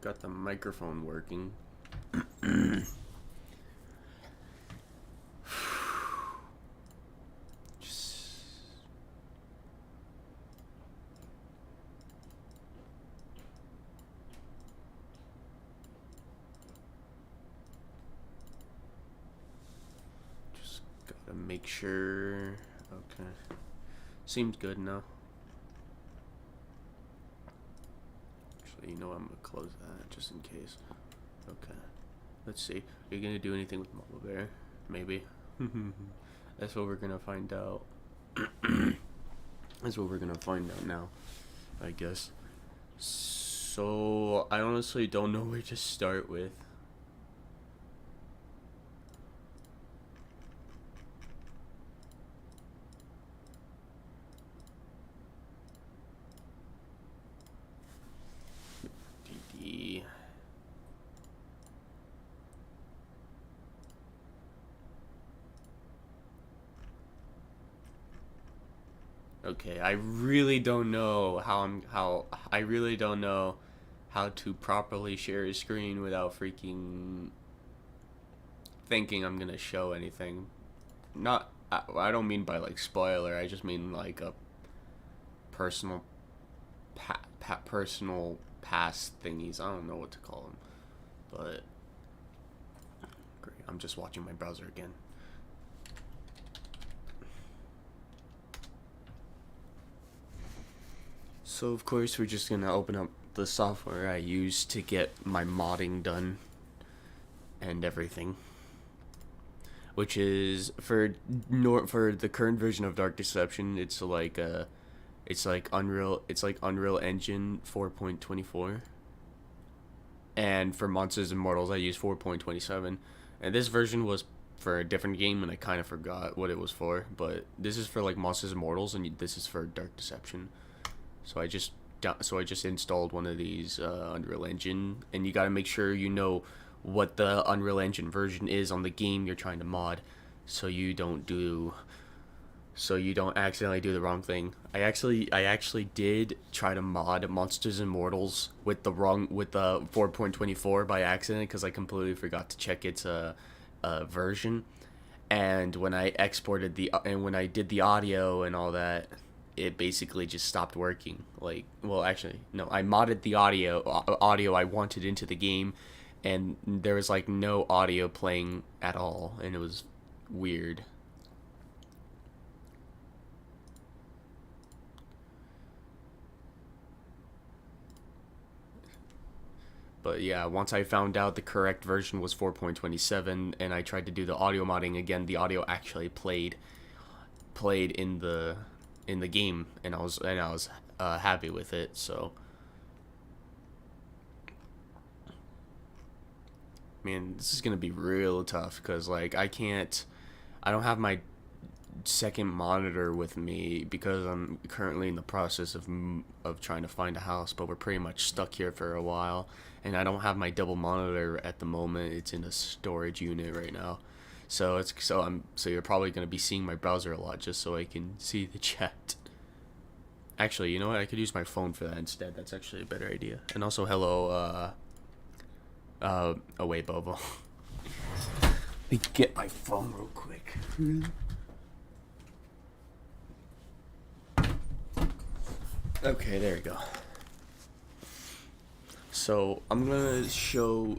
Got the microphone working. Just gotta make sure. Okay. Seems good now. Actually, you know, I'm gonna close that just in case. Okay. Let's see. Are you gonna do anything with Mama Bear? Maybe. That's what we're gonna find out. That's what we're gonna find out now, I guess. So, I honestly don't know where to start with. DD. Okay, I really don't know I really don't know how to properly share a screen without freaking thinking I'm gonna show anything. Not, I don't mean by like spoiler. I just mean like a personal, personal past thingies. I don't know what to call them, but great. I'm just watching my browser again. So of course we're just gonna open up the software I use to get my modding done and everything, which is for the current version of Dark Deception. It's like Unreal Engine 4.24, and for Monsters and Mortals I use 4.27, and this version was for a different game and I kind of forgot what it was for, but this is for like Monsters and Mortals and this is for Dark Deception. So I just installed one of these Unreal Engine, and you gotta make sure you know what the Unreal Engine version is on the game you're trying to mod, so you don't accidentally do the wrong thing. I actually did try to mod Monsters and Mortals with the 4.24 by accident because I completely forgot to check its version, and when I did the audio and all that, it basically just stopped working. Like, well, actually, no, I modded the audio I wanted into the game, and there was like no audio playing at all, and it was weird. But yeah, once I found out the correct version was 4.27 and I tried to do the audio modding again, the audio actually played in the game, and I was happy with it. So, man, this is gonna be real tough because like I don't have my second monitor with me because I'm currently in the process of trying to find a house, but we're pretty much stuck here for a while, and I don't have my double monitor at the moment. It's in a storage unit right now. So you're probably going to be seeing my browser a lot just so I can see the chat. Actually, you know what? I could use my phone for that instead. That's actually a better idea. And also, hello, away, Bobo. Let me get my phone real quick. Okay, there we go. So I'm gonna so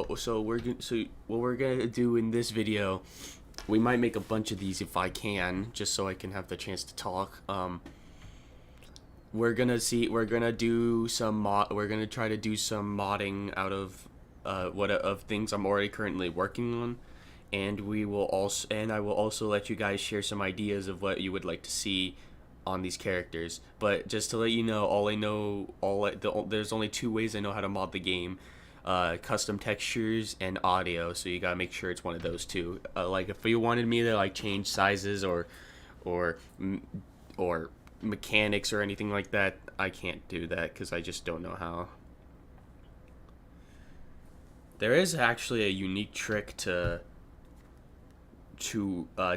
what we're gonna do in this video, we might make a bunch of these if I can, just so I can have the chance to talk. We're gonna try to do some modding out of of things I'm already currently working on, and I will also let you guys share some ideas of what you would like to see on these characters. But just to let you know, there's only two ways I know how to mod the game: custom textures and audio. So you gotta make sure it's one of those two. Like if you wanted me to like change sizes or mechanics or anything like that, I can't do that because I just don't know how. There is actually a unique trick to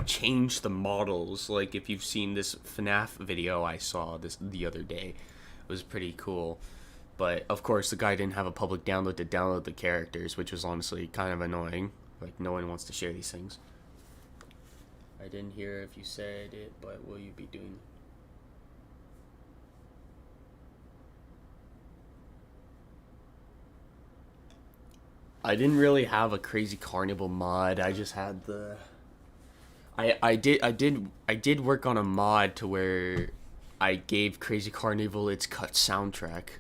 change the models. Like if you've seen this FNAF video I saw the other day, it was pretty cool. But of course, the guy didn't have a public download to download the characters, which was honestly kind of annoying. Like, no one wants to share these things. I didn't hear if you said it, but will you be doing... I didn't really have a Crazy Carnival mod. I just had the... I did work on a mod to where I gave Crazy Carnival its cut soundtrack.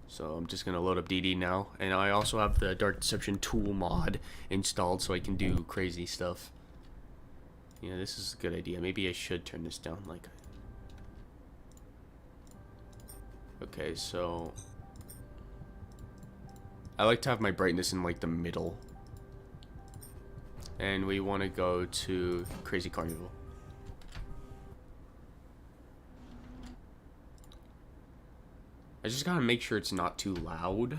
So I'm just gonna load up DD now, and I also have the Dark Deception tool mod installed so I can do crazy stuff. Yeah, this is a good idea. Maybe I should turn this down. Like, okay, so I like to have my brightness in like the middle, and we want to go to Crazy Carnival. I just gotta make sure it's not too loud.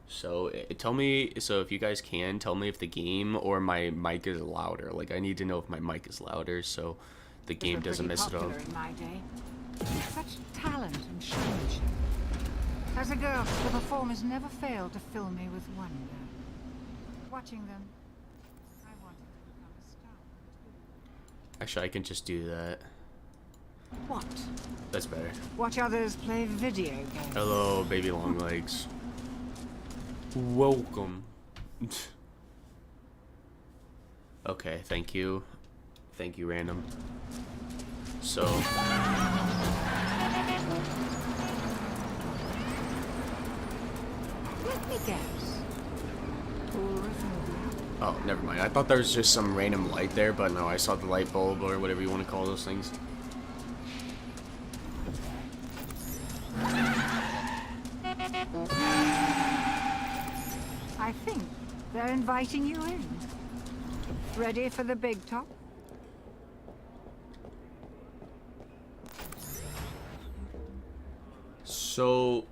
So tell me, so if you guys can, tell me if the game or my mic is louder. Like, I need to know if my mic is louder so the game doesn't mess it up. In my day. Such talent and showmanship. As a girl, the performers never failed to fill me with wonder. Watching them, I wanted to become a star. Actually, I can just do that. What? That's better. Watch others play video games. Hello, baby long legs. Welcome. Okay, thank you. Thank you, random. So... Let me guess. Oh, never mind. I thought there was just some random light there, but no, I saw the light bulb or whatever you want to call those things. I think they're inviting you in. Ready for the big top? So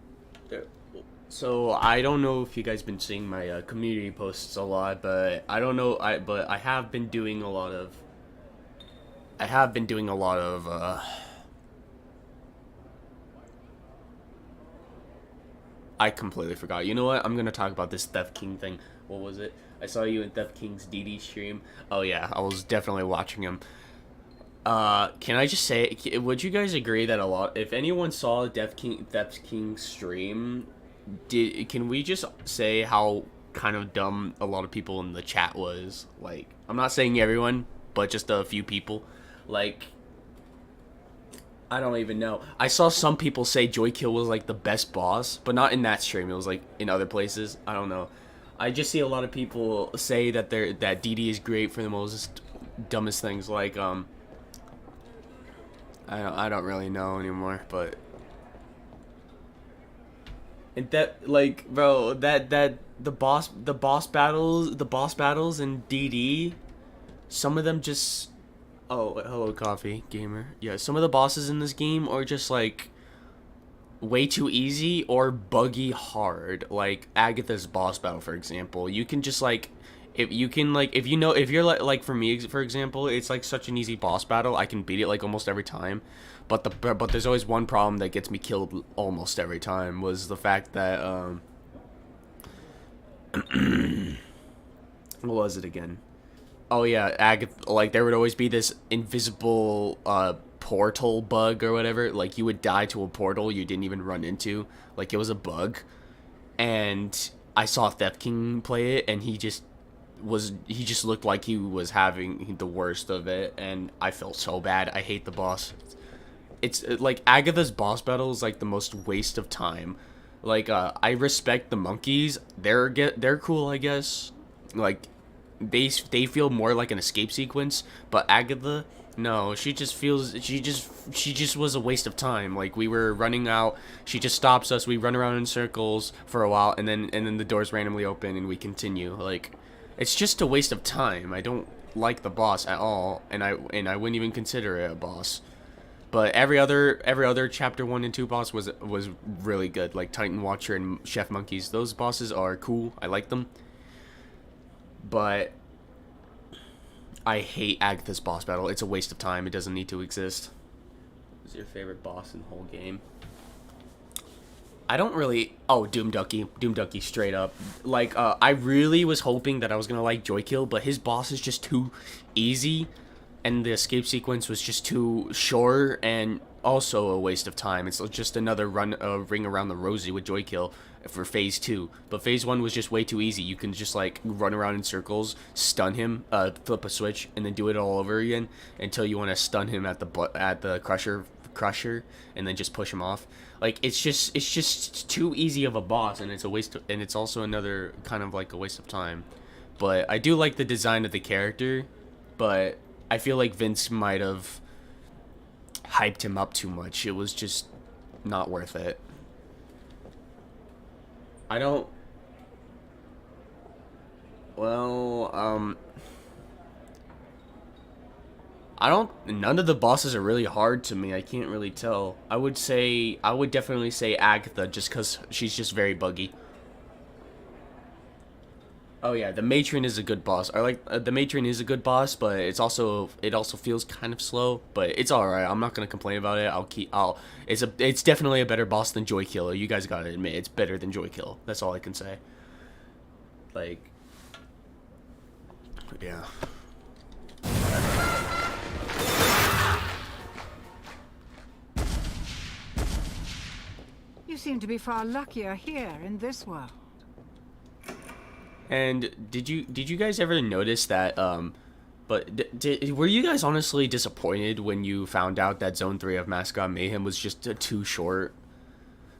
I don't know if you guys been seeing my community posts a lot, but I don't know. But I have been doing a lot of. I completely forgot. You know what? I'm gonna talk about this Theft King thing. What was it? I saw you in Theft King's DD stream. Oh yeah, I was definitely watching him. Can I just say, would you guys agree that a lot, if anyone saw Theft King's stream, can we just say how kind of dumb a lot of people in the chat was? Like, I'm not saying everyone, but just a few people. Like, I don't even know. I saw some people say Joykill was like the best boss, but not in that stream. It was like in other places. I don't know. I just see a lot of people say that that DD is great for the most dumbest things. Like I don't really know anymore, but and that, like, bro, that the boss battles in DD, some of them just... Oh, hello, Coffee Gamer. Yeah, some of the bosses in this game are just, like, way too easy or buggy hard. Like, Agatha's boss battle, for example. You can just, like... If you're, like, for me, for example, it's, like, such an easy boss battle. I can beat it, like, almost every time. But there's always one problem that gets me killed almost every time, was the fact that, what was it again? Oh yeah, Agatha, like, there would always be this invisible portal bug or whatever. Like, you would die to a portal you didn't even run into. Like, it was a bug. And I saw Theft King play it, and he just looked like he was having the worst of it, and I felt so bad. I hate the boss. It's like Agatha's boss battle is like the most waste of time. Like, I respect the monkeys. They're cool, I guess. Like, they feel more like an escape sequence, but Agatha, no, she just was a waste of time. Like, we were running out, she just stops us, we run around in circles for a while, and then the doors randomly open and we continue. Like, it's just a waste of time. I don't like the boss at all, and I wouldn't even consider it a boss. But every other chapter 1 and 2 boss was really good. Like Titan Watcher and Chef Monkeys, those bosses are cool. I like them. But I hate Agatha's boss battle. It's a waste of time. It doesn't need to exist. Who's your favorite boss in the whole game? I don't really. Oh, Doom Ducky, straight up. Like, I really was hoping that I was gonna like Joykill, but his boss is just too easy, and the escape sequence was just too short, and also a waste of time. It's just another ring around the rosy with Joykill for phase 2. But phase 1 was just way too easy. You can just like run around in circles, stun him, flip a switch, and then do it all over again until you want to stun him at the crusher, and then just push him off. Like, it's just too easy of a boss, and it's a waste and it's also another kind of like a waste of time. But I do like the design of the character, but I feel like Vince might have hyped him up too much. It was just not worth it. I don't. Well, I don't. None of the bosses are really hard to me. I can't really tell. I would definitely say Agatha, just because she's just very buggy. Oh yeah, the Matron is a good boss. I like the Matron is a good boss, but it also feels kind of slow. But it's all right. I'm not gonna complain about it. It's definitely a better boss than Joykill. You guys gotta admit it's better than Joykill. That's all I can say. Like, yeah. You seem to be far luckier here in this world. And did you guys ever notice that were you guys honestly disappointed when you found out that Zone 3 of Mascot Mayhem was just too short?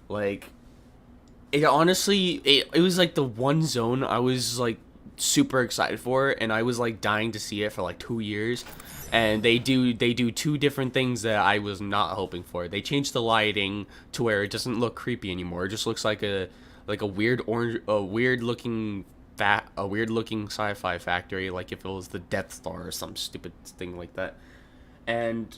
Like, it honestly it was like the one zone I was like super excited for, and I was like dying to see it for like 2 years. And they do two different things that I was not hoping for. They changed the lighting to where it doesn't look creepy anymore. It just looks like a weird looking sci-fi factory, like if it was the Death Star or some stupid thing like that. And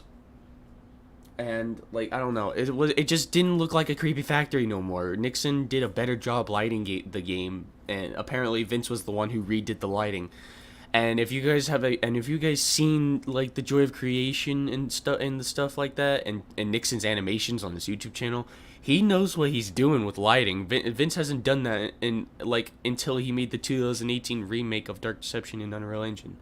like, I don't know, it just didn't look like a creepy factory no more. Nixon did a better job lighting the game, and apparently Vince was the one who redid the lighting. And if you guys seen like the Joy of Creation and the stuff like that, and Nixon's animations on his YouTube channel, he knows what he's doing with lighting. Vince hasn't done that until he made the 2018 remake of Dark Deception in Unreal Engine.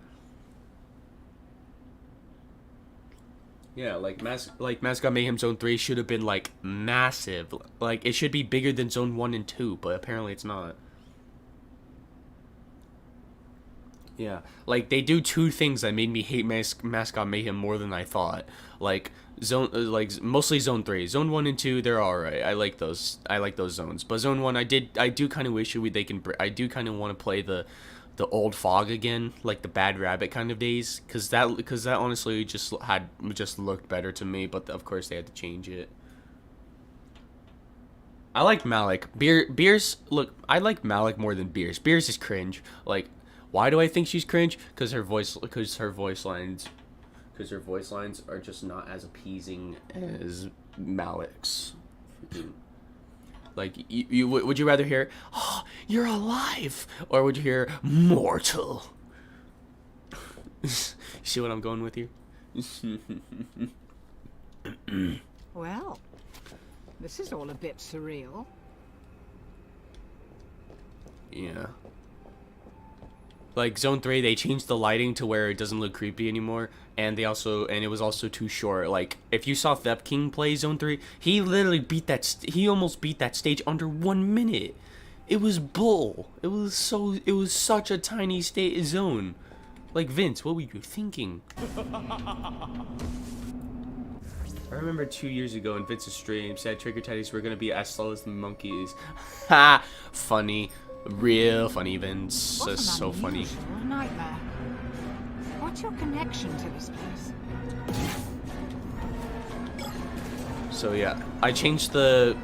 Yeah, like Mascot Mayhem Zone 3 should have been like massive. Like, it should be bigger than Zone 1 and 2, but apparently it's not. Yeah, like, they do two things that made me hate Mascot Mayhem more than I thought. Like, mostly Zone 3. Zone 1 and 2, they're alright. I like those zones. But Zone 1, I do kind of wish I do kind of want to play the old fog again, like the Bad Rabbit kind of days, cuz that honestly just looked better to me, but of course they had to change it. I like Malik. Beers, look, I like Malik more than Beers. Beers is cringe. Like, why do I think she's cringe? Because her voice lines are just not as appeasing as Malik's. Like, would you rather hear, "Oh, you're alive," or would you hear, "Mortal"? You see what I'm going with here? Well, this is all a bit surreal. Yeah. Like, Zone 3, they changed the lighting to where it doesn't look creepy anymore, and it was also too short. Like, if you saw Thep King play Zone 3, he literally he almost beat that stage under 1 minute. It was bull. It was such a tiny zone. Like, Vince, what were you thinking? I remember 2 years ago in Vince's stream said Trigger Teddies were gonna be as slow as the monkeys. Ha! Funny. Real funny, Vince. That's so funny. Nightmare. What's your connection to this place? So yeah, I changed the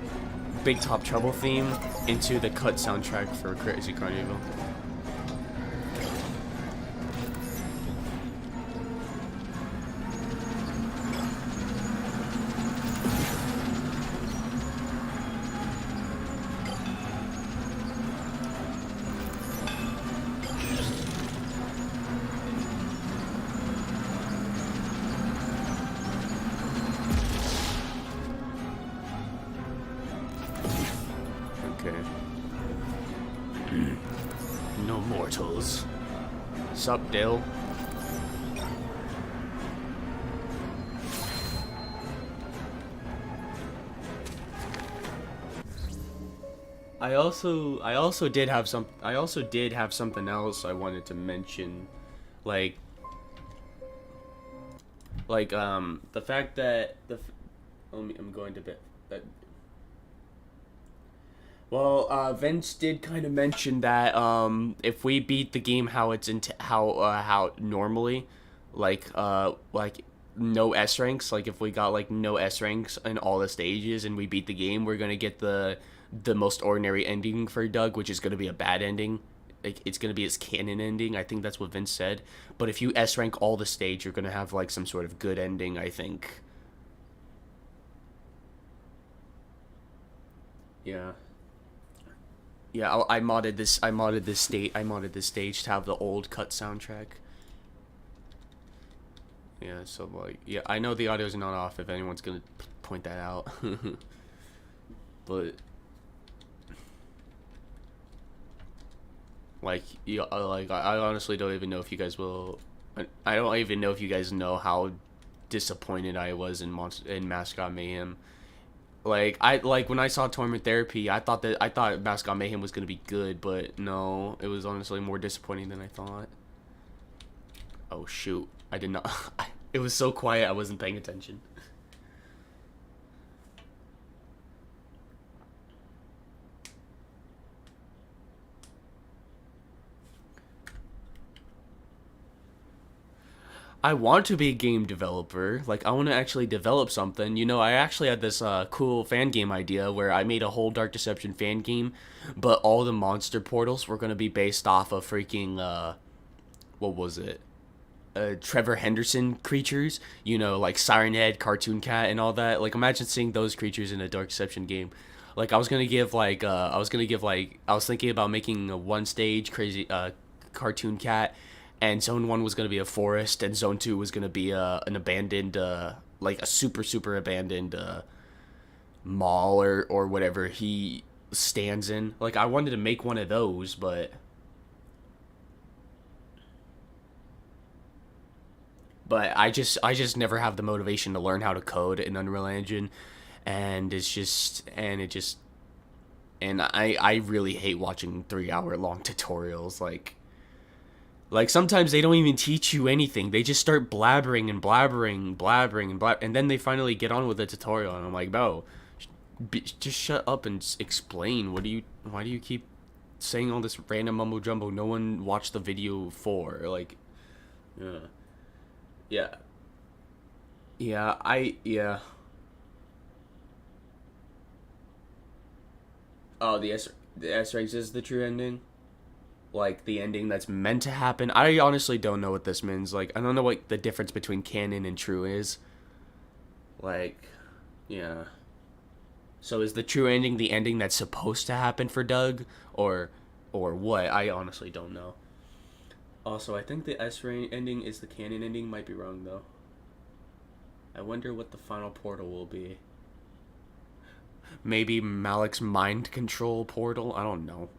Big Top Trouble theme into the cut soundtrack for Crazy Carnival. Turtles. Sup, Dill? I also did have something else I wanted to mention, like the fact that I'm going to bed. Well, Vince did kind of mention that if we beat the game how it's how normally, like no S ranks, like if we got like no S ranks in all the stages and we beat the game, we're gonna get the most ordinary ending for Doug, which is gonna be a bad ending. Like it's gonna be his canon ending. I think that's what Vince said. But if you S rank all the stage, you're gonna have like some sort of good ending, I think. Yeah. Yeah, I modded this. I modded this stage to have the old cut soundtrack. Yeah, so like, yeah, I know the audio's not off. If anyone's gonna point that out, but like, yeah, I honestly don't even know if you guys will. I don't even know if you guys know how disappointed I was in Mascot Mayhem. Like when I saw Torment Therapy, I thought Mascot Mayhem was gonna be good, but no, it was honestly more disappointing than I thought. Oh shoot, I did not. It was so quiet, I wasn't paying attention. I want to be a game developer. Like, I want to actually develop something. You know, I actually had this cool fan game idea where I made a whole Dark Deception fan game, but all the monster portals were going to be based off of freaking, what was it? Trevor Henderson creatures. You know, like Siren Head, Cartoon Cat, and all that. Like, imagine seeing those creatures in a Dark Deception game. Like, I was thinking about making a one stage crazy, Cartoon Cat, and Zone 1 was going to be a forest, and Zone 2 was going to be an abandoned, like a super abandoned mall or whatever he stands in. Like, I wanted to make one of those, but I just never have the motivation to learn how to code in Unreal Engine, and I really hate watching 3-hour long tutorials. Like, sometimes they don't even teach you anything. They just start blabbering, and then they finally get on with the tutorial, and I'm like, bro, just shut up and explain. Why do you keep saying all this random mumbo jumbo no one watched the video for? Like, yeah. Oh, the S ranks is the true ending? Like, the ending that's meant to happen. I honestly don't know what this means. Like, I don't know what the difference between canon and true is. Like, yeah. So is the true ending the ending that's supposed to happen for Doug? Or what? I honestly don't know. Also, I think the S-rank ending is the canon ending. Might be wrong, though. I wonder what the final portal will be. Maybe Malik's mind control portal? I don't know.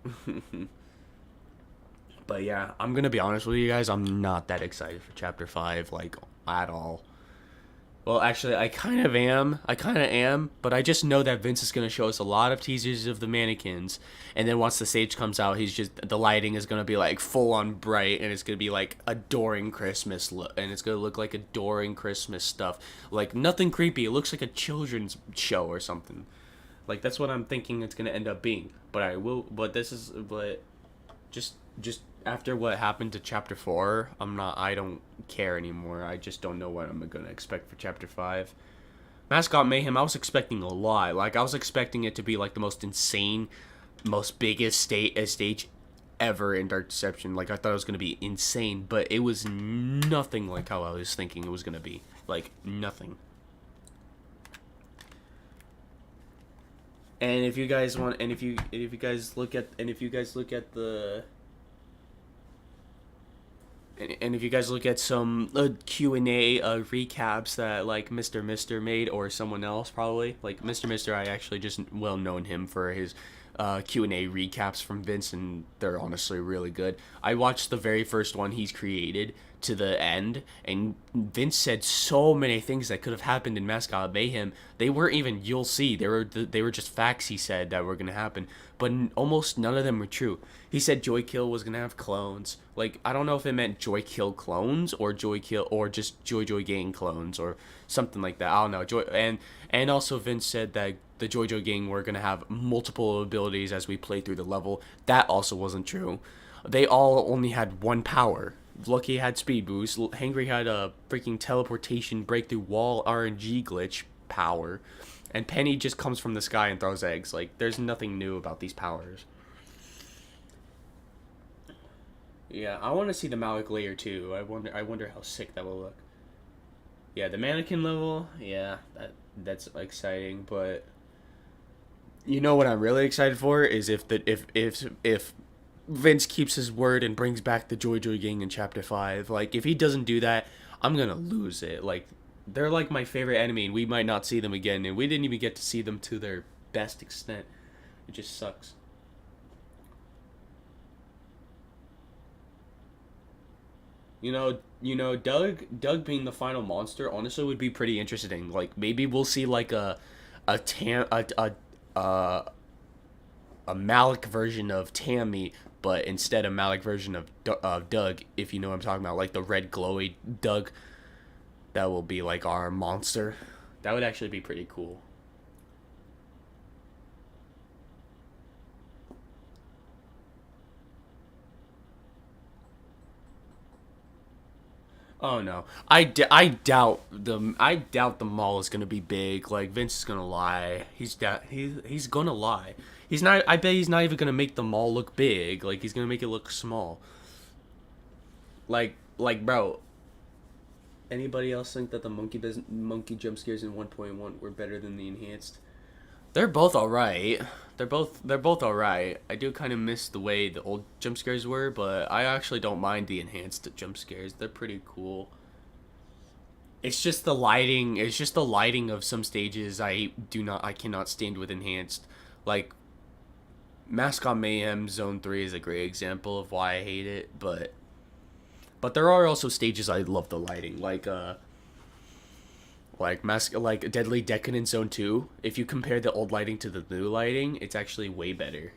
But yeah, I'm gonna be honest with you guys, I'm not that excited for Chapter 5, like, at all. Well, actually, I kind of am, but I just know that Vince is gonna show us a lot of teasers of the mannequins, and then once the stage comes out, the lighting is gonna be, like, full-on bright, and it's gonna be, like, adoring Christmas look, and it's gonna look like adoring Christmas stuff. Like, nothing creepy, it looks like a children's show or something. Like, that's what I'm thinking it's gonna end up being. But just after what happened to Chapter 4, I don't care anymore. I just don't know what I'm gonna expect for Chapter 5. Mascot Mayhem, I was expecting a lot. Like, I was expecting it to be, like, the most insane, most biggest stage ever in Dark Deception. Like, I thought it was gonna be insane, but it was nothing like how I was thinking it was gonna be. Like, nothing. And if you guys want, and if you guys look at the and if you guys look at some Q&A recaps that, like, Mr. Mister made, or someone else probably, like Mr. Mister, I actually just known him for his Q&A recaps from Vince, and they're honestly really good. I watched the very first one he's created to the end, and Vince said so many things that could have happened in Mascot Mayhem. They weren't even you'll see. They were just facts he said that were gonna happen, but almost none of them were true. He said Joy Kill was gonna have clones. Like, I don't know if it meant Joy Kill clones or Joy Kill or just Joy Gang clones or something like that. I don't know. And also Vince said that the Joy Gang were gonna have multiple abilities as we play through the level. That also wasn't true. They all only had one power. Lucky had speed boost. Hangry had a freaking teleportation breakthrough wall RNG glitch power. And Penny just comes from the sky and throws eggs. Like, there's nothing new about these powers. Yeah, I want to see the Malik layer too. I wonder how sick that will look. Yeah, the mannequin level, yeah, that's exciting, but you know what I'm really excited for is if Vince keeps his word and brings back the Joy Gang in Chapter 5. Like, if he doesn't do that, I'm gonna lose it. Like, they're like my favorite enemy, and we might not see them again, and we didn't even get to see them to their best extent. It just sucks. Doug being the final monster honestly would be pretty interesting. Like, maybe we'll see like a tam a Malik version of Tammy, but instead a Malik version of Doug, if you know what I'm talking about, like the red glowy Doug. That will be like our monster. That would actually be pretty cool. Oh no, I doubt the mall is gonna be big. Like, Vince is gonna lie. He's gonna lie. He's not. I bet he's not even gonna make the mall look big. Like, he's gonna make it look small. Like bro. Anybody else think that the monkey jump scares in 1.1 were better than the enhanced? They're both alright. They're both alright. I do kind of miss the way the old jump scares were, but I actually don't mind the enhanced jump scares. They're pretty cool. It's just the lighting. It's just the lighting of some stages I cannot stand with enhanced. Like, Mascot Mayhem Zone 3 is a great example of why I hate it, but there are also stages I love the lighting, like Deadly Decadence Zone 2. If you compare the old lighting to the new lighting, it's actually way better.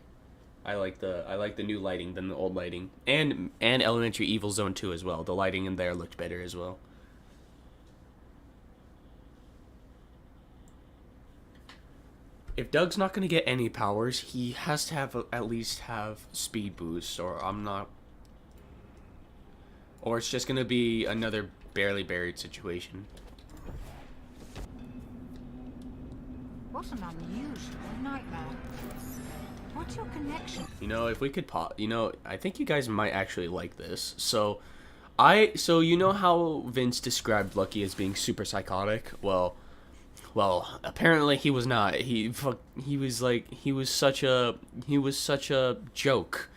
I like the new lighting than the old lighting. And Elementary Evil Zone 2 as well. The lighting in there looked better as well. If Doug's not going to get any powers, he has to have at least have speed boost, or it's just going to be another barely buried situation. What an unusual nightmare. What's your connection? If we could I think you guys might actually like this. So you know how Vince described Lucky as being super psychotic? Well, apparently he was not. He was such a joke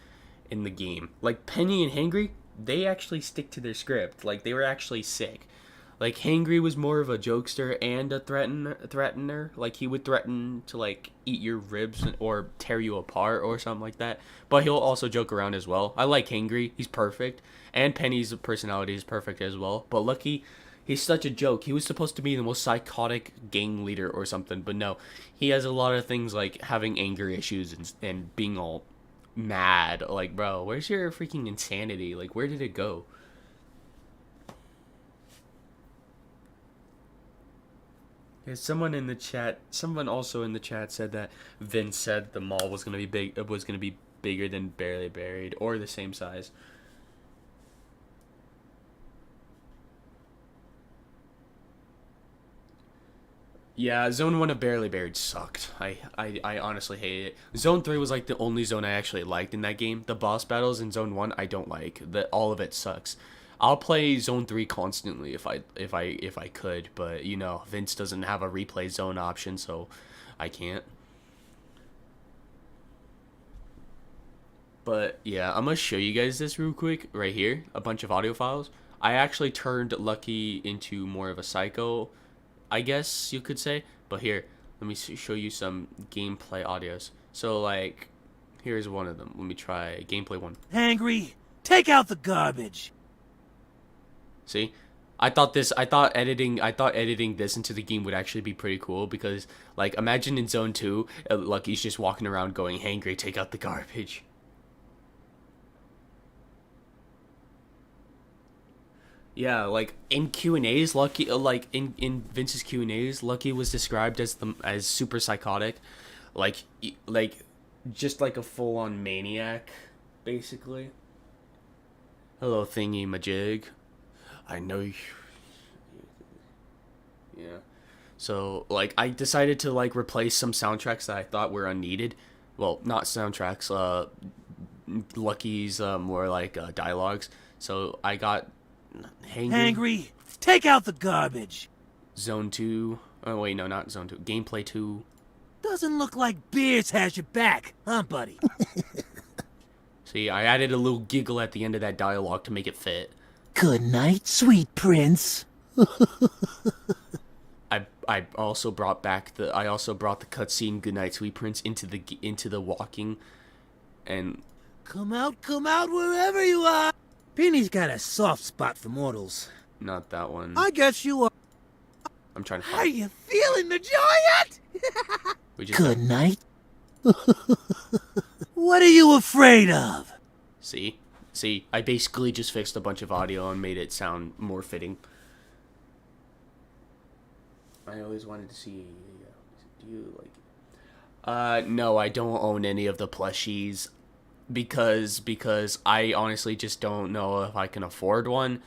in the game. Like, Penny and Hangry, they actually stick to their script. Like, they were actually sick. Like, Hangry was more of a jokester and a threatener. Like, he would threaten to, like, eat your ribs or tear you apart or something like that. But he'll also joke around as well. I like Hangry. He's perfect. And Penny's personality is perfect as well. But Lucky, he's such a joke. He was supposed to be the most psychotic gang leader or something. But no, he has a lot of things like having anger issues and being all mad. Like, bro, where's your freaking insanity? Like, where did it go? Yeah, someone also in the chat said that Vince said the mall was gonna be big. It was gonna be bigger than Barely Buried, or the same size. Yeah, Zone 1 of Barely Buried sucked. I honestly hated it. Zone 3 was like the only zone I actually liked in that game. The boss battles in Zone 1 I don't like. All of it sucks. I'll play Zone 3 constantly if I could, but Vince doesn't have a replay zone option, so I can't. But yeah, I'm gonna show you guys this real quick right here. A bunch of audio files. I actually turned Lucky into more of a psycho, I guess you could say. But here, let me show you some gameplay audios. So like, here's one of them. Let me try gameplay 1. Hangry, take out the garbage. See, I thought editing this into the game would actually be pretty cool because, like, imagine in Zone 2, Lucky's just walking around going, "Hangry, take out the garbage." Yeah, like in Q&As, Lucky, like in Vince's Q&As, Lucky was described as super psychotic, like just like a full-on maniac, basically. Hello, thingy majig. I know you. Yeah. So, like, I decided to, like, replace some soundtracks that I thought were unneeded. Well, not soundtracks, Lucky's, more like, dialogues. So, I got Hangry, take out the garbage. Zone 2. Oh, wait, no, not Zone 2. Gameplay 2. Doesn't look like Beers has your back, huh, buddy? See, I added a little giggle at the end of that dialogue to make it fit. Good night, sweet prince. I also brought the cutscene "Goodnight Sweet Prince" into the walking, and Come out wherever you are. Penny's got a soft spot for mortals. not that one. I guess you are. I'm trying to Are find. you feeling the joy yet? Good night. What are you afraid of? See, I basically just fixed a bunch of audio and made it sound more fitting. I always wanted to see. Do you like? No, I don't own any of the plushies because I honestly just don't know if I can afford one,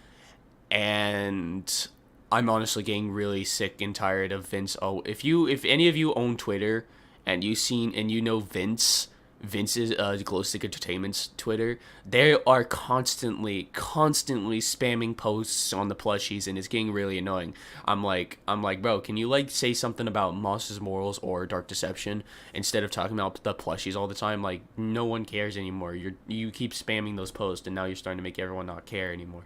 and I'm honestly getting really sick and tired of Vince. Oh, if any of you own Twitter and you know Vince's Glowstick Entertainment's Twitter, they are constantly spamming posts on the plushies, and it's getting really annoying. I'm like, bro, can you like say something about Monsters Morals or Dark Deception instead of talking about the plushies all the time? Like, no one cares anymore. You keep spamming those posts, and now you're starting to make everyone not care anymore.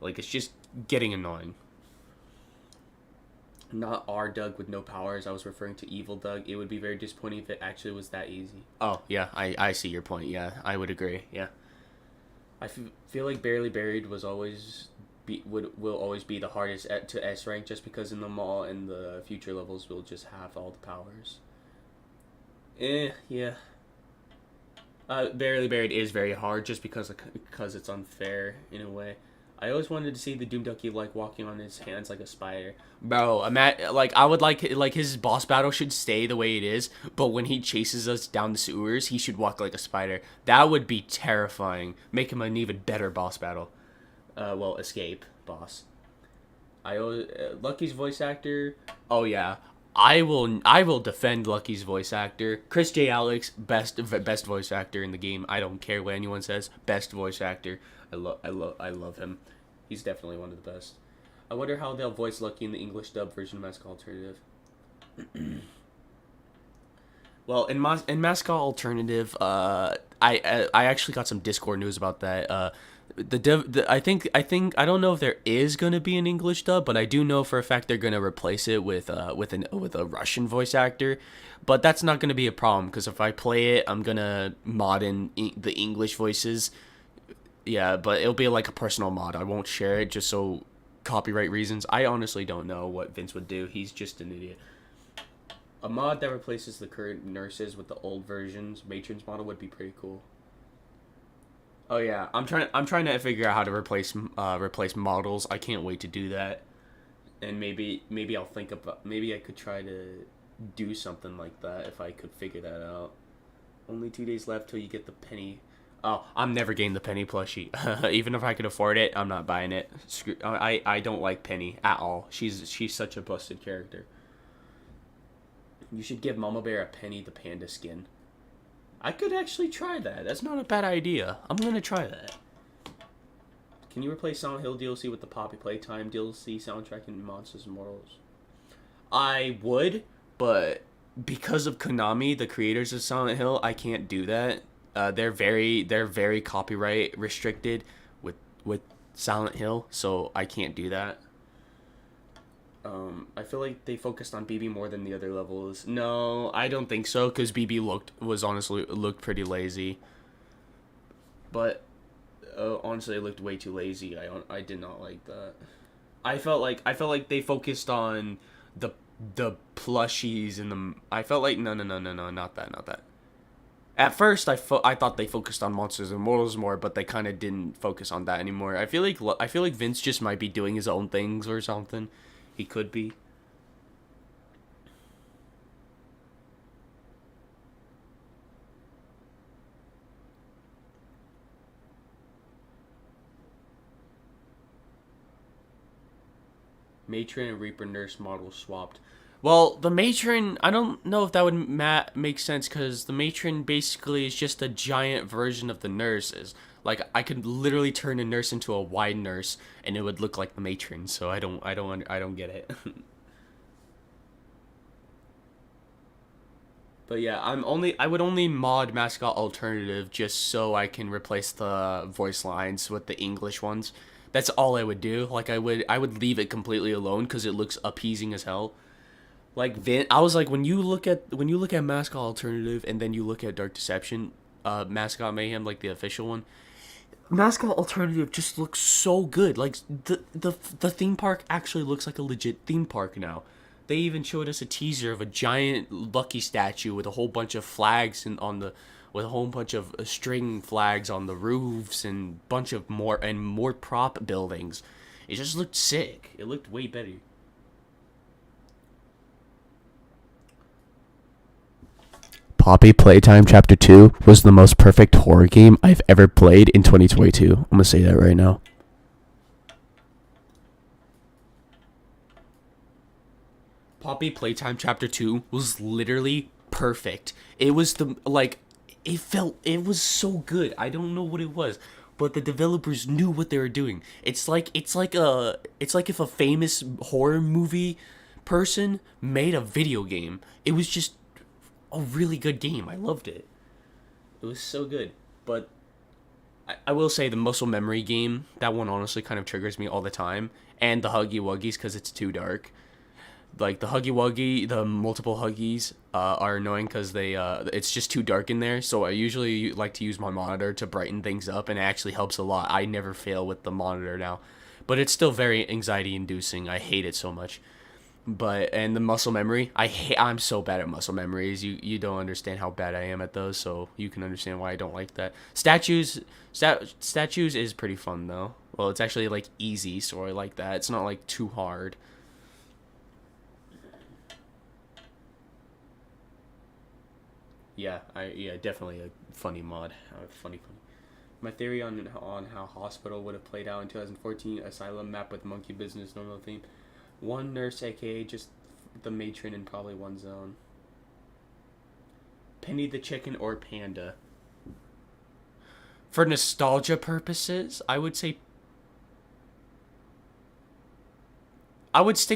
Like, it's just getting annoying. Not R Doug with no powers. I was referring to Evil Doug. It would be very disappointing if it actually was that easy. Oh, yeah, I see your point. Yeah, I would agree. Yeah. I feel like Barely Buried will always be the hardest to S rank just because in the mall and the future levels we'll just have all the powers. Yeah. Barely Buried is very hard just because it's unfair in a way. I always wanted to see the Doom Ducky like walking on his hands like a spider. Bro, I would like his boss battle should stay the way it is, but when he chases us down the sewers, he should walk like a spider. That would be terrifying. Make him an even better boss battle. Escape boss. Lucky's voice actor. Oh yeah. I will defend Lucky's voice actor. Chris J. Alex, best voice actor in the game. I don't care what anyone says. Best voice actor. I love him. He's definitely one of the best. I wonder how they'll voice Lucky in the English dub version of Mascot Alternative. Well, in Mascot Alternative, I actually got some Discord news about that. I don't know if there is gonna be an English dub, but I do know for a fact they're gonna replace it with a Russian voice actor. But that's not gonna be a problem because if I play it, I'm gonna mod in the English voices. Yeah, but it'll be like a personal mod. I won't share it just so copyright reasons. I honestly don't know what Vince would do. He's just an idiot. A mod that replaces the current nurses with the old versions matrons model would be pretty cool. Oh yeah, I'm trying to figure out how to replace models. I can't wait to do that. And maybe I'll think about maybe I could try to do something like that if I could figure that out. Only 2 days left till you get the penny. Oh, I'm never getting the Penny plushie. Even if I could afford it, I'm not buying it. I don't like Penny at all. She's such a busted character. You should give Mama Bear a Penny the Panda skin. I could actually try that. That's not a bad idea. I'm gonna try that. Can you replace Silent Hill DLC with the Poppy Playtime DLC soundtrack in Monsters Morals? I would, but because of Konami, the creators of Silent Hill, I can't do that. They're very copyright restricted with Silent Hill, so I can't do that. I feel like they focused on BB more than the other levels. No, I don't think so, because BB looked pretty lazy. But honestly, it looked way too lazy. I did not like that. I felt like they focused on the the plushies and the. I felt like no, not that. At first, I thought they focused on monsters and mortals more, but they kind of didn't focus on that anymore. I feel like Vince just might be doing his own things or something. He could be. Matron and Reaper nurse model swapped. Well, the matron, I don't know if that would make sense, because the matron basically is just a giant version of the nurses. Like, I could literally turn a nurse into a wide nurse, and it would look like the matron. So I don't get it. But yeah, I would only mod Mascot Alternative just so I can replace the voice lines with the English ones. That's all I would do. Like, I would leave it completely alone because it looks appeasing as hell. Like I was like, when you look at Mascot Alternative and then you look at Dark Deception, Mascot Mayhem, like the official one, Mascot Alternative just looks so good. Like the theme park actually looks like a legit theme park now. They even showed us a teaser of a giant Lucky statue with a whole bunch of flags with a whole bunch of string flags on the roofs and bunch of more prop buildings. It just looked sick. It looked way better. Poppy Playtime Chapter 2 was the most perfect horror game I've ever played in 2022. I'm gonna say that right now. Poppy Playtime Chapter 2 was literally perfect. It was it was so good. I don't know what it was, but the developers knew what they were doing. It's like if a famous horror movie person made a video game. It was just a really good game. I loved it. It was so good. But I will say the muscle memory game, that one honestly kind of triggers me all the time. And the Huggy Wuggies, because it's too dark. Like the Huggy Wuggy, the multiple Huggies are annoying because it's just too dark in there. So I usually like to use my monitor to brighten things up, and it actually helps a lot. I never fail with the monitor now. But it's still very anxiety inducing. I hate it so much. And the muscle memory, I'm so bad at muscle memories. You don't understand how bad I am at those, so you can understand why I don't like that. Statues is pretty fun though. Well, it's actually like easy, so I like that. It's not like too hard. Yeah, definitely a funny mod. Funny. My theory on how Hospital would have played out in 2014: asylum map with monkey business normal theme. One nurse, aka just the matron, in probably one zone. Penny the chicken or Panda. For nostalgia purposes, I would stick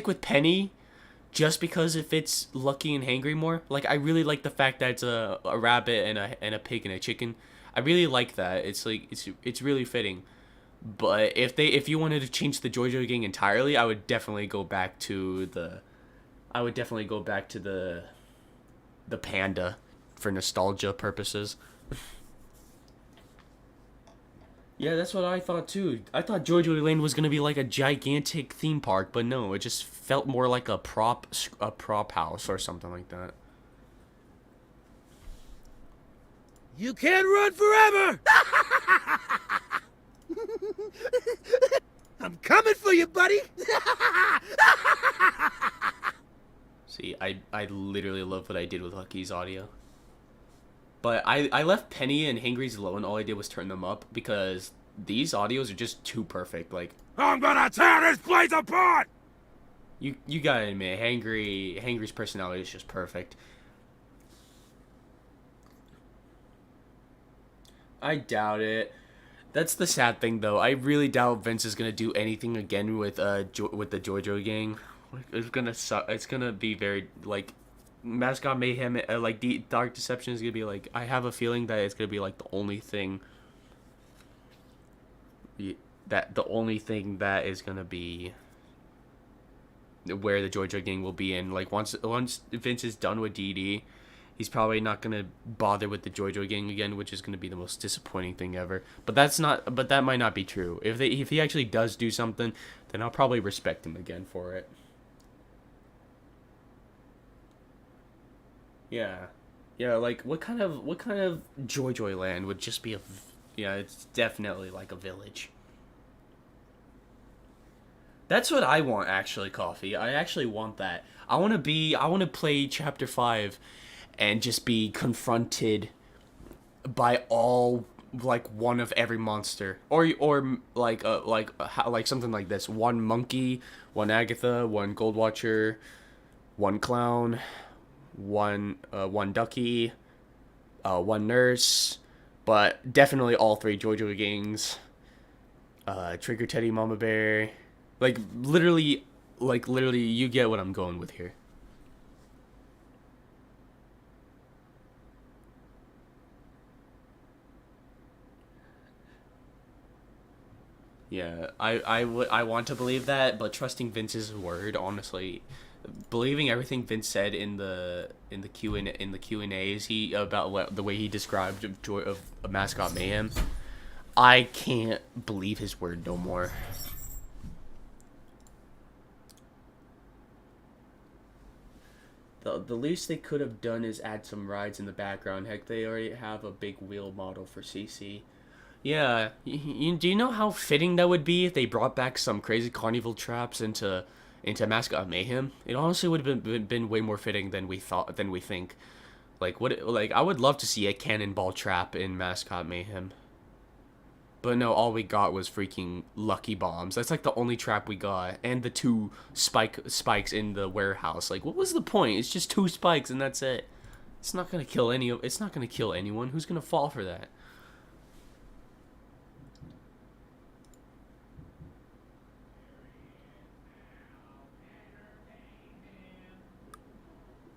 with Penny, just because it fits Lucky and Hangry more. Like, I really like the fact that it's a rabbit and a pig and a chicken. I really like that. It's like it's really fitting. But if you wanted to change the JoJo gang entirely, I would definitely go back to the panda for nostalgia purposes. Yeah, that's what I thought too. I thought JoJo Land was gonna be like a gigantic theme park, but no, it just felt more like a prop house or something like that. You can't run forever! I'm coming for you, buddy! See, I literally love what I did with Lucky's audio. But I left Penny and Hangry's low, and all I did was turn them up because these audios are just too perfect. Like, I'm gonna tear this place apart! you gotta admit, Hangry's personality is just perfect. I doubt it. That's the sad thing, though. I really doubt Vince is gonna do anything again with with the JoJo gang. Like, it's gonna suck. It's gonna be very like Mascot Mayhem. Like Dark Deception is gonna be like. I have a feeling that it's gonna be like the only thing. The only thing that is gonna be where the JoJo gang will be in. Like once Vince is done with DD, he's probably not gonna bother with the JoJo gang again, which is gonna be the most disappointing thing ever. But that might not be true. If he actually does do something, then I'll probably respect him again for it. Yeah, yeah. Like what kind of Joy Land would just be yeah, it's definitely like a village. That's what I want, actually, Coffee. I actually want that. I want to play Chapter 5 and just be confronted by all, like, one of every monster. Or like something like this. One monkey, one Agatha, one Gold Watcher, one clown, one ducky, one nurse, but definitely all three JoJo gangs. Trigger Teddy, Mama Bear. Like literally, you get what I'm going with here. Yeah, I want to believe that, but trusting Vince's word, honestly, believing everything Vince said in the Q&As he about the way he described of Mascot Mayhem, I can't believe his word no more. The least they could have done is add some rides in the background. Heck, they already have a big wheel model for CC. Yeah, do you know how fitting that would be if they brought back some crazy carnival traps into Mascot Mayhem? It honestly would have been way more fitting than we think. Like I would love to see a cannonball trap in Mascot Mayhem. But no, all we got was freaking lucky bombs. That's like the only trap we got, and the two spikes in the warehouse. Like, what was the point? It's just two spikes and that's it. It's not gonna kill It's not gonna kill anyone. Who's gonna fall for that?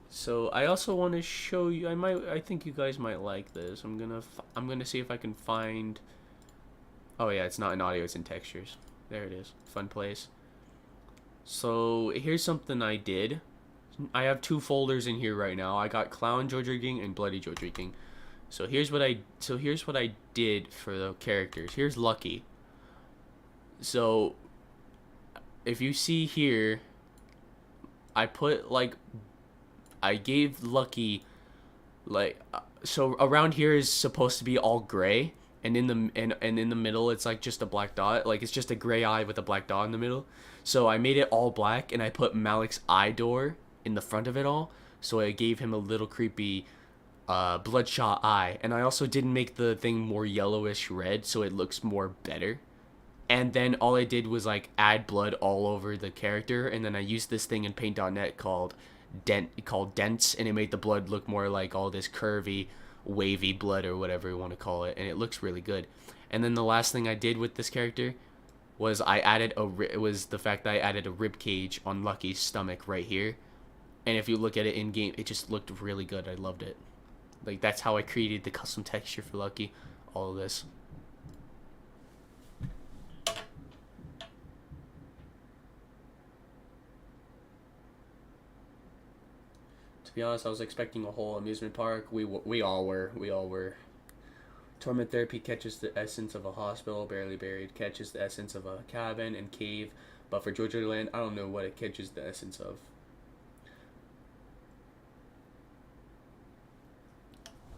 So I also want to show you. I think you guys might like this. I'm gonna see if I can find. Oh yeah, it's not in audio, it's in textures. There it is. Fun place. So here's something I did. I have two folders in here right now. I got Clown Joe Drinking and Bloody Joe Drinking. Here's what I did for the characters. Here's Lucky. So if you see here, I gave Lucky so around here is supposed to be all gray, and in the middle it's like just a black dot, like it's just a gray eye with a black dot in the middle. So I made it all black, and I put Malik's eye door in the front of it all, so I gave him a little creepy bloodshot eye. And I also didn't make the thing more yellowish red, so it looks more better. And then all I did was like add blood all over the character, and then I used this thing in paint.net called dents, and it made the blood look more like all this curvy wavy blood or whatever you want to call it, and it looks really good. And then the last thing I did with this character was the fact that I added a rib cage on Lucky's stomach right here. And if you look at it in game, it just looked really good. I loved it. Like, that's how I created the custom texture for Lucky. All of this. To be honest, I was expecting a whole amusement park. We all were. Torment Therapy catches the essence of a hospital. Barely Buried catches the essence of a cabin and cave. But for JoJo Land, I don't know what it catches the essence of.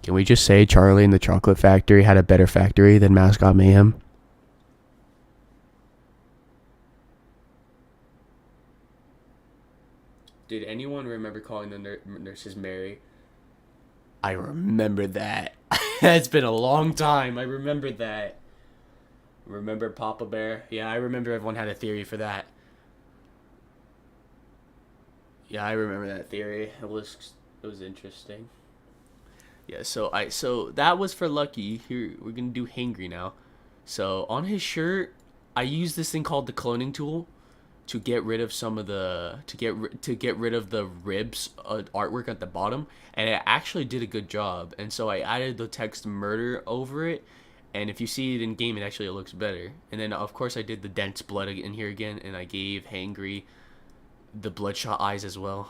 Can we just say Charlie and the Chocolate Factory had a better factory than Mascot Mayhem? Did anyone remember calling the nurses Mary? I remember that. It's been a long time. I remember that. Remember Papa Bear? Yeah, I remember everyone had a theory for that. Yeah, I remember that theory. It was interesting. Yeah, so that was for Lucky. Here we're gonna do Hangry now. So on his shirt, I used this thing called the cloning tool to get rid of some of the to get rid of the ribs artwork at the bottom, and it actually did a good job. And so I added the text murder over it, and if you see it in game, it actually looks better. And then of course I did the dense blood in here again, and I gave Hangry the bloodshot eyes as well.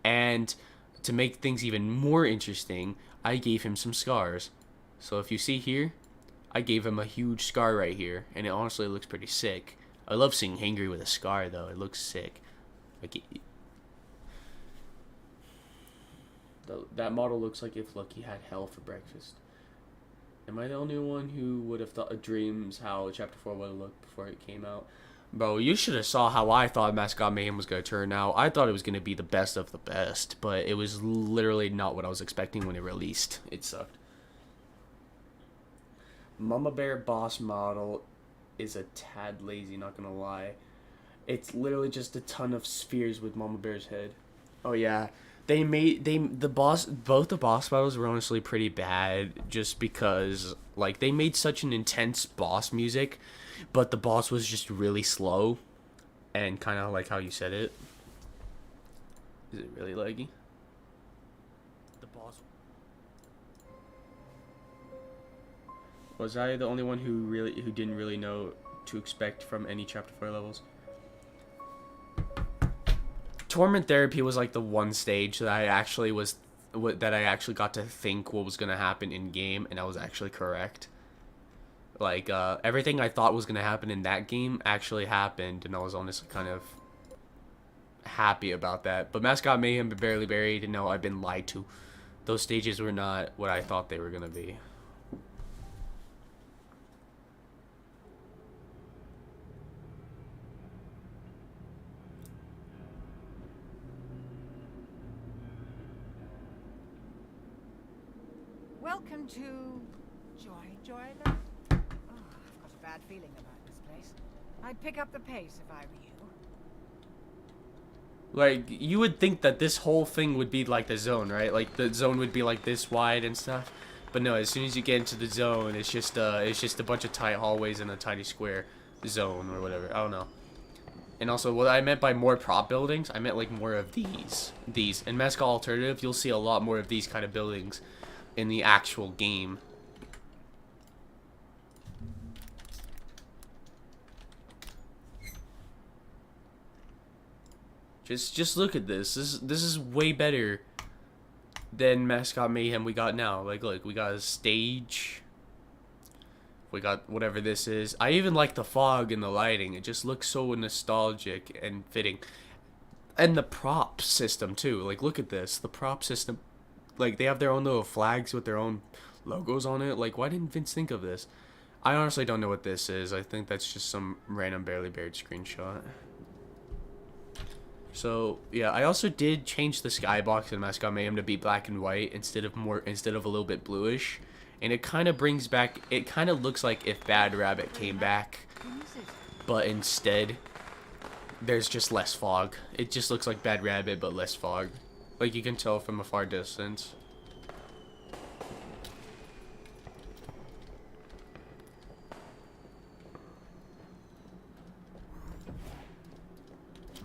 And to make things even more interesting, I gave him some scars. So if you see here, I gave him a huge scar right here, and it honestly looks pretty sick. I love seeing Hangry with a scar though. It looks sick. Like that model looks like if Lucky had hell for breakfast. Am I the only one who would have thought of dreams how Chapter 4 would have looked before it came out? Bro, you should have saw how I thought Mascot Mayhem was going to turn out. I thought it was going to be the best of the best, but it was literally not what I was expecting when it released. It sucked. Mama Bear boss model is a tad lazy, not going to lie. It's literally just a ton of spheres with Mama Bear's head. Oh yeah, both the boss battles were honestly pretty bad just because like they made such an intense boss music, but the boss was just really slow, and kind of like how you said it. Is it really laggy? The boss. Was I the only one who didn't really know to expect from any Chapter 4 levels? Torment Therapy was like the one stage that I actually got to think what was gonna happen in game, and I was actually correct. Like everything I thought was gonna happen in that game actually happened, and I was honestly kind of happy about that. But Mascot Mayhem Barely Buried, no, I've been lied to. Those stages were not what I thought they were gonna be. Welcome to Joyland. Oh, I've got a bad feeling about this place. I'd pick up the pace if I were you. Like, you would think that this whole thing would be like the zone, right? Like, the zone would be like this wide and stuff. But no, as soon as you get into the zone, it's just a bunch of tight hallways in a tiny square zone or whatever. I don't know. And also, what I meant by more prop buildings, I meant like more of these. In Mascot Alternative, you'll see a lot more of these kind of buildings in the actual game. Just look at this. This is way better than Mascot Mayhem we got now. Like, look, we got a stage. We got whatever this is. I even like the fog and the lighting. It just looks so nostalgic and fitting. And the prop system too. Like, look at this. The prop system. Like, they have their own little flags with their own logos on it. Like, why didn't Vince think of this? I honestly don't know what this is. I think that's just some random Barely Buried screenshot. So, yeah, I also did change the skybox in Mascot Mayhem to be black and white instead of a little bit bluish. And it kind of brings back, it kind of looks like if Bad Rabbit came back, but instead, there's just less fog. It just looks like Bad Rabbit, but less fog. Like, you can tell from a far distance.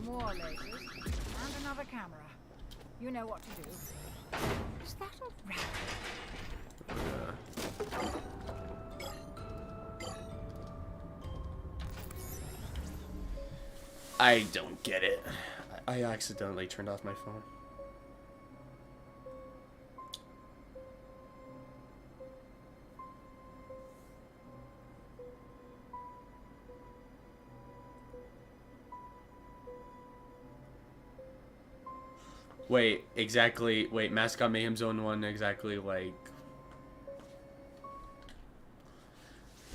More lasers and another camera. You know what to do. Is that a rabbit? I don't get it. I accidentally turned off my phone. Wait, exactly. Wait, Mascot Mayhem Zone 1, exactly like.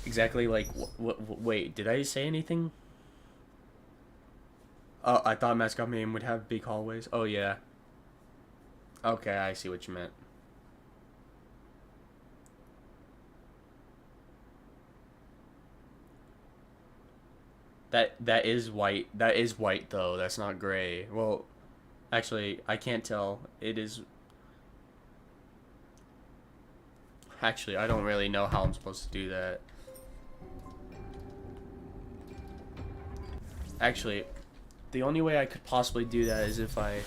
Exactly like. Wait, did I say anything? Oh, I thought Mascot Mayhem would have big hallways. Oh, yeah. Okay, I see what you meant. That is white. That is white, though. That's not gray. Well, actually, I can't tell. It is... Actually, I don't really know how I'm supposed to do that. Actually, the only way I could possibly do that is if I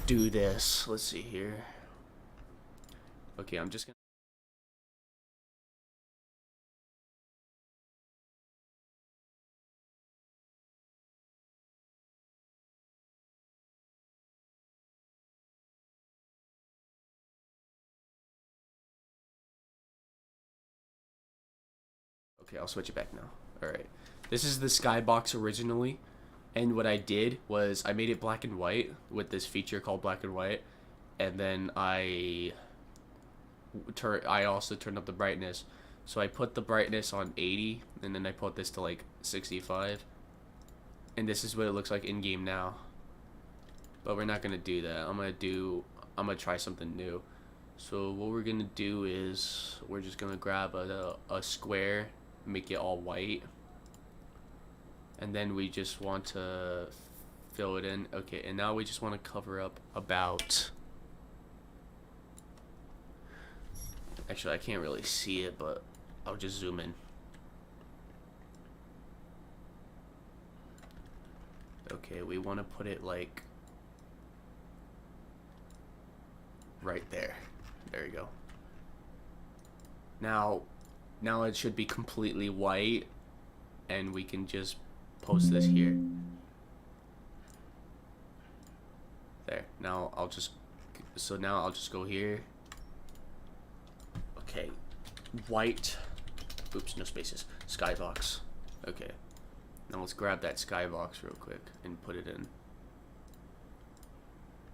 do this. Let's see here. Okay, I'm just gonna... Okay, I'll switch it back now. Alright. This is the skybox originally. And what I did was I made it black and white with this feature called black and white. And then I also turned up the brightness. So I put the brightness on 80. And then I put this to like 65. And this is what it looks like in game now. But we're not going to do that. I'm going to try something new. So what we're going to do is we're just going to grab a square, make it all white. And then we just want to fill it in. Okay, and now we just want to cover up about... Actually, I can't really see it, but I'll just zoom in. Okay, we want to put it like... right there. There you go. Now it should be completely white, and we can just post this here. There. Now I'll just go here. Okay. White. Oops, no spaces. Skybox. Okay. Now let's grab that skybox real quick and put it in.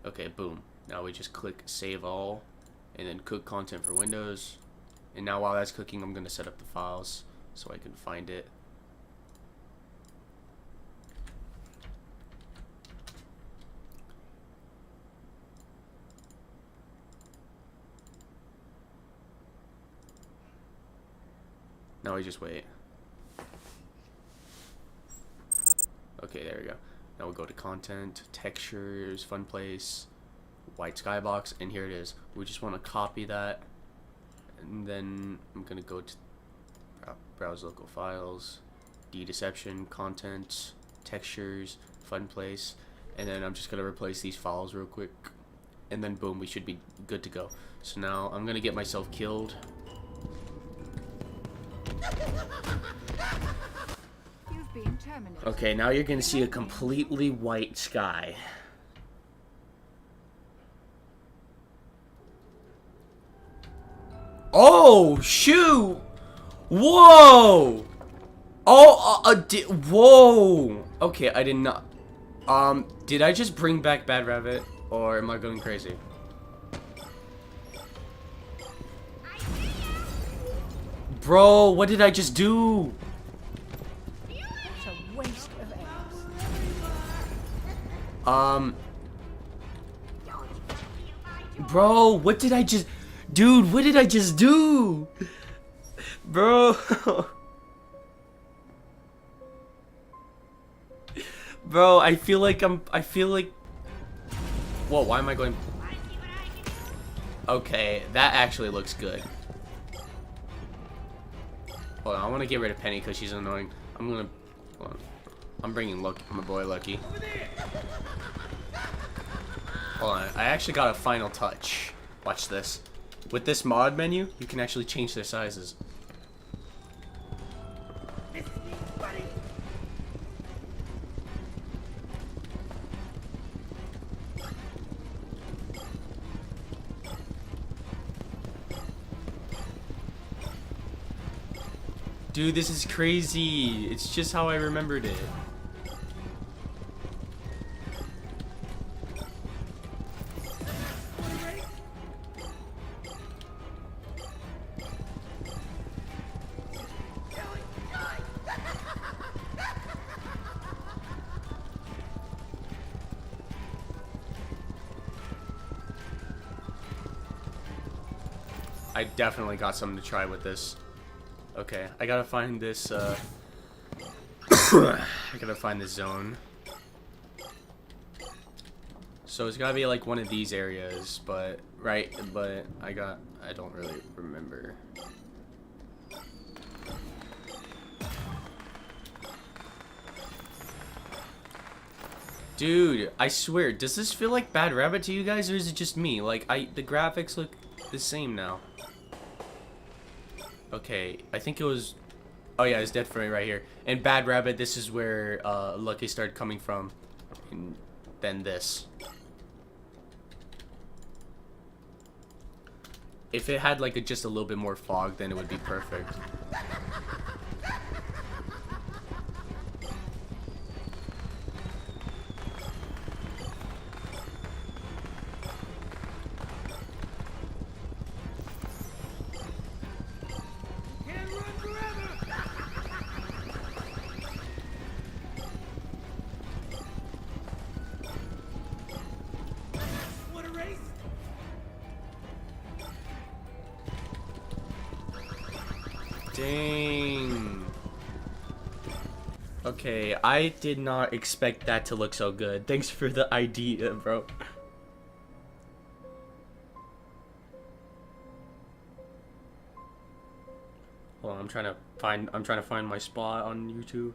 Okay, boom. Now we just click save all and then cook content for Windows. And now while that's cooking, I'm going to set up the files so I can find it. Now we just wait. Okay, there we go. Now we'll go to content, textures, fun place, white skybox, and here it is. We just want to copy that, and then I'm gonna go to browse local files, deception, content, textures, fun place, and then I'm just gonna replace these files real quick, and then boom, we should be good to go. So now I'm gonna get myself killed. You've been terminated. Okay, now you're gonna see a completely white sky. Oh shoot! Whoa! Oh, whoa! Okay, I did not. Did I just bring back Bad Rabbit, or am I going crazy? Bro, what did I just do? It's a waste of eggs. Bro, what did I just... Dude, what did I just do? Bro. Bro, I feel like... Whoa, why am I going... Okay, that actually looks good. Hold on, I want to get rid of Penny because she's annoying. Hold on. I'm bringing my boy Lucky. Hold on, I actually got a final touch. Watch this. With this mod menu, you can actually change their sizes. Dude, this is crazy. It's just how I remembered it. I definitely got something to try with this. Okay, I gotta find this, I gotta find this zone. So it's gotta be like one of these areas, but, right, but I don't really remember. Dude, I swear, does this feel like Bad Rabbit to you guys, or is it just me? Like, the graphics look the same now. Okay, I think it was... Oh yeah, it's definitely right here. And Bad Rabbit, this is where Lucky started coming from. And then this. If it had like just a little bit more fog, then it would be perfect. Dang. Okay, I did not expect that to look so good. Thanks for the idea, bro. Hold on, I'm trying to find my spot on YouTube.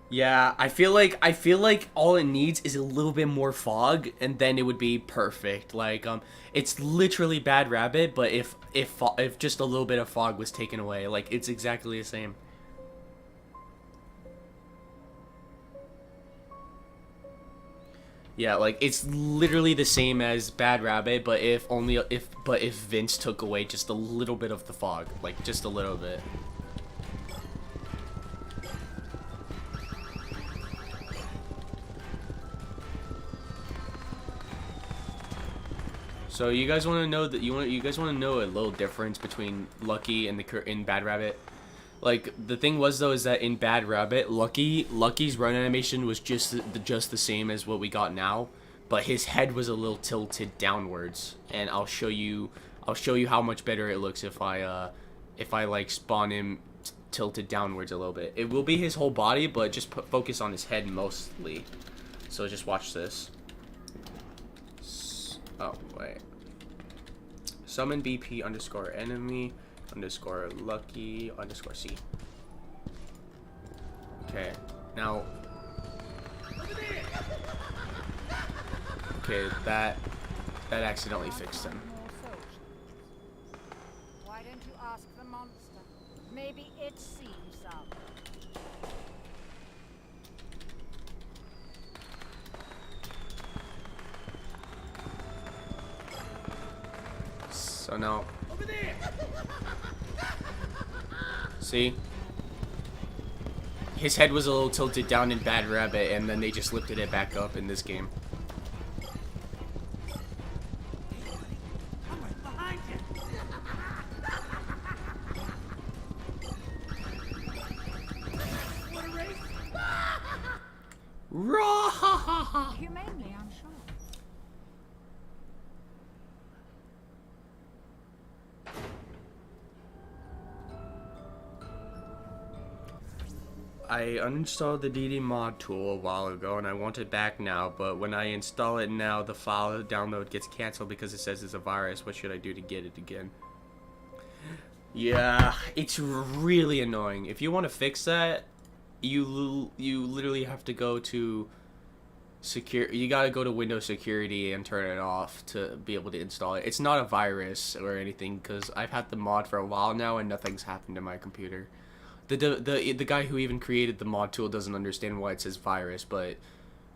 Yeah, I feel like all it needs is a little bit more fog, and then it would be perfect. Like, it's literally Bad Rabbit, but if just a little bit of fog was taken away, like it's exactly the same. Yeah, like it's literally the same as Bad Rabbit, but if Vince took away just a little bit of the fog, like just a little bit. So you guys want to know that you guys want to know a little difference between Lucky and in Bad Rabbit? Like the thing was though is that in Bad Rabbit, Lucky's run animation was just the same as what we got now, but his head was a little tilted downwards, and I'll show you how much better it looks if I like spawn him tilted downwards a little bit. It will be his whole body, but just focus on his head mostly. So just watch this. Oh, wait. Summon BP underscore enemy underscore lucky underscore C. Okay, now. Okay, that accidentally fixed him. Why don't you ask the monster? Maybe it's seen some. So now, see, his head was a little tilted down in Bad Rabbit, and then they just lifted it back up in this game. Humanely, I'm sure. I uninstalled the DD mod tool a while ago and I want it back now, but when I install it now, the file download gets canceled because it says it's a virus. What should I do to get it again? Yeah, it's really annoying. If you want to fix that, you literally have to go to you gotta go to Windows Security and turn it off to be able to install it. It's not a virus or anything because I've had the mod for a while now and nothing's happened to my computer. The guy who even created the mod tool doesn't understand why it says virus, but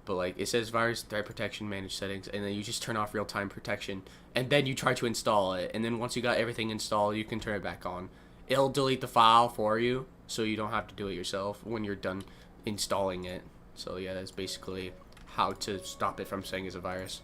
like it says virus threat protection manage settings, and then you just turn off real-time protection, and then you try to install it, and then once you got everything installed, you can turn it back on. It'll delete the file for you, so you don't have to do it yourself when you're done installing it. So yeah, that's basically how to stop it from saying it's a virus.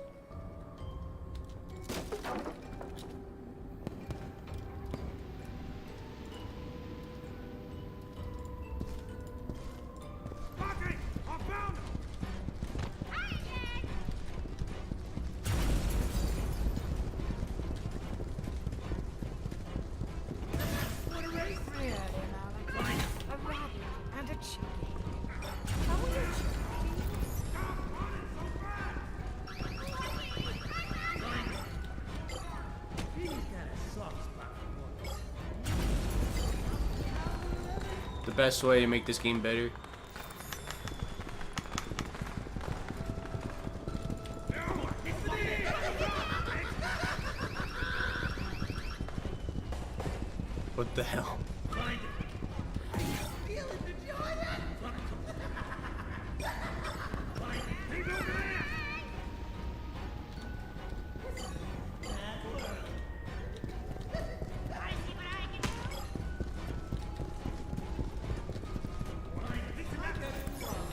The best way to make this game better. What the hell?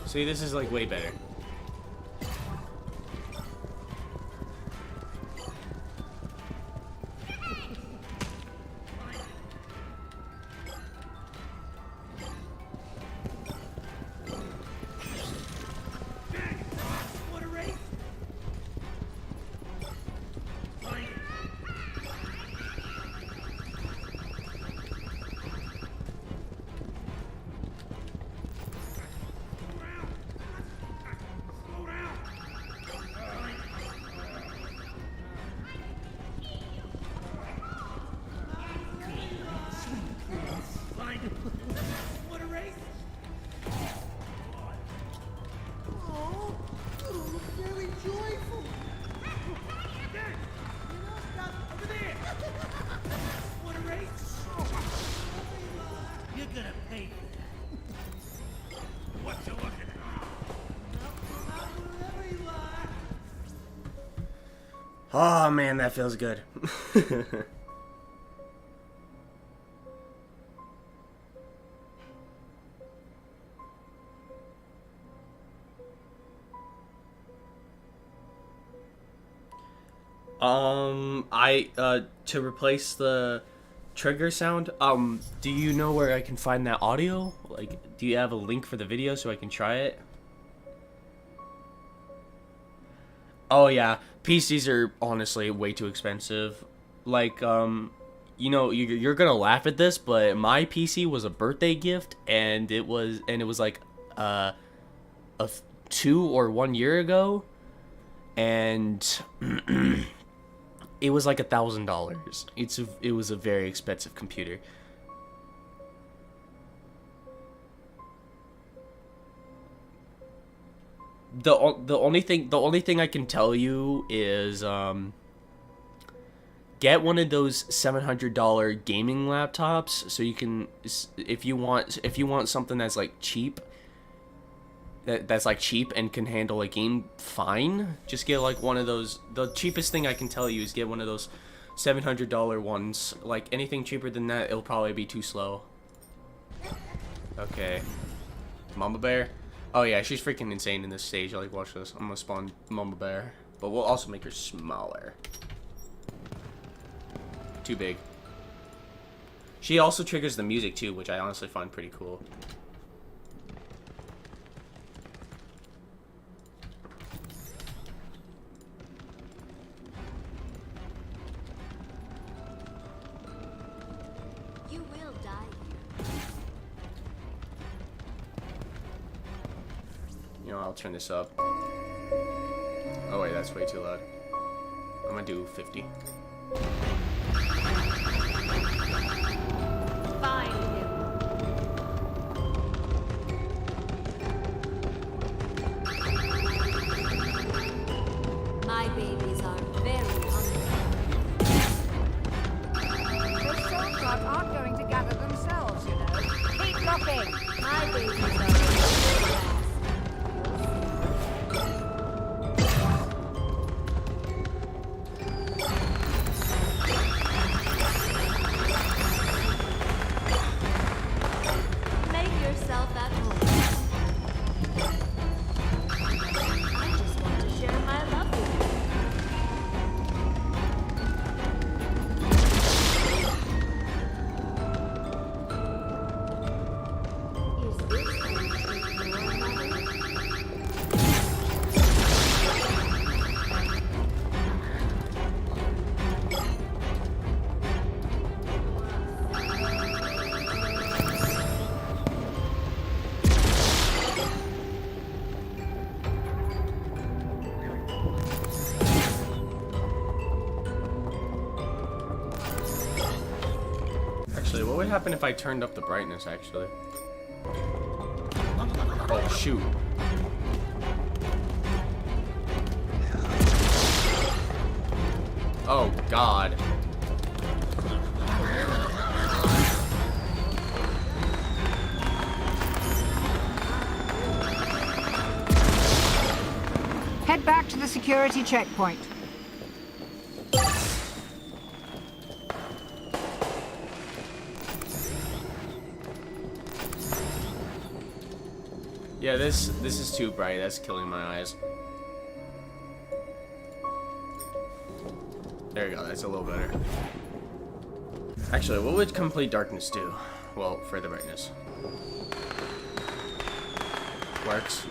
See, this is like way better. Oh man, that feels good. To replace the trigger sound, do you know where I can find that audio? Like, do you have a link for the video so I can try it? Oh yeah, PCs are honestly way too expensive. Like, you know, you're gonna laugh at this, but my PC was a birthday gift, and it was like, uh, 2 or 1 year ago, and it was like $1,000. It was a very expensive computer. The only thing I can tell you is get one of those $700 gaming laptops, so you can, if you want something that's like cheap, that's like cheap and can handle a game fine, just get like one of those. The cheapest thing I can tell you is get one of those $700 ones. Like, anything cheaper than that, it'll probably be too slow. Okay, Mama Bear. Oh yeah, she's freaking insane in this stage. Like, watch this. I'm gonna spawn Mama Bear, but we'll also make her smaller. Too big. She also triggers the music too, which I honestly find pretty cool. You will die. You know, I'll turn this up. Oh wait, that's way too loud. I'm gonna do 50. Find him. My babies are very hungry. Those Stormcloud aren't going to gather themselves, you know. Keep knocking! My babies are very fast. Make yourself at home. I just want to share my love with you. Is this going to be your mother? Actually, what would happen if I turned up the brightness, actually? Oh, shoot. Oh, God. Head back to the security checkpoint. Yeah, this is too bright. That's killing my eyes. There you go. That's a little better. Actually, what would complete darkness do? Well, for the brightness. Works.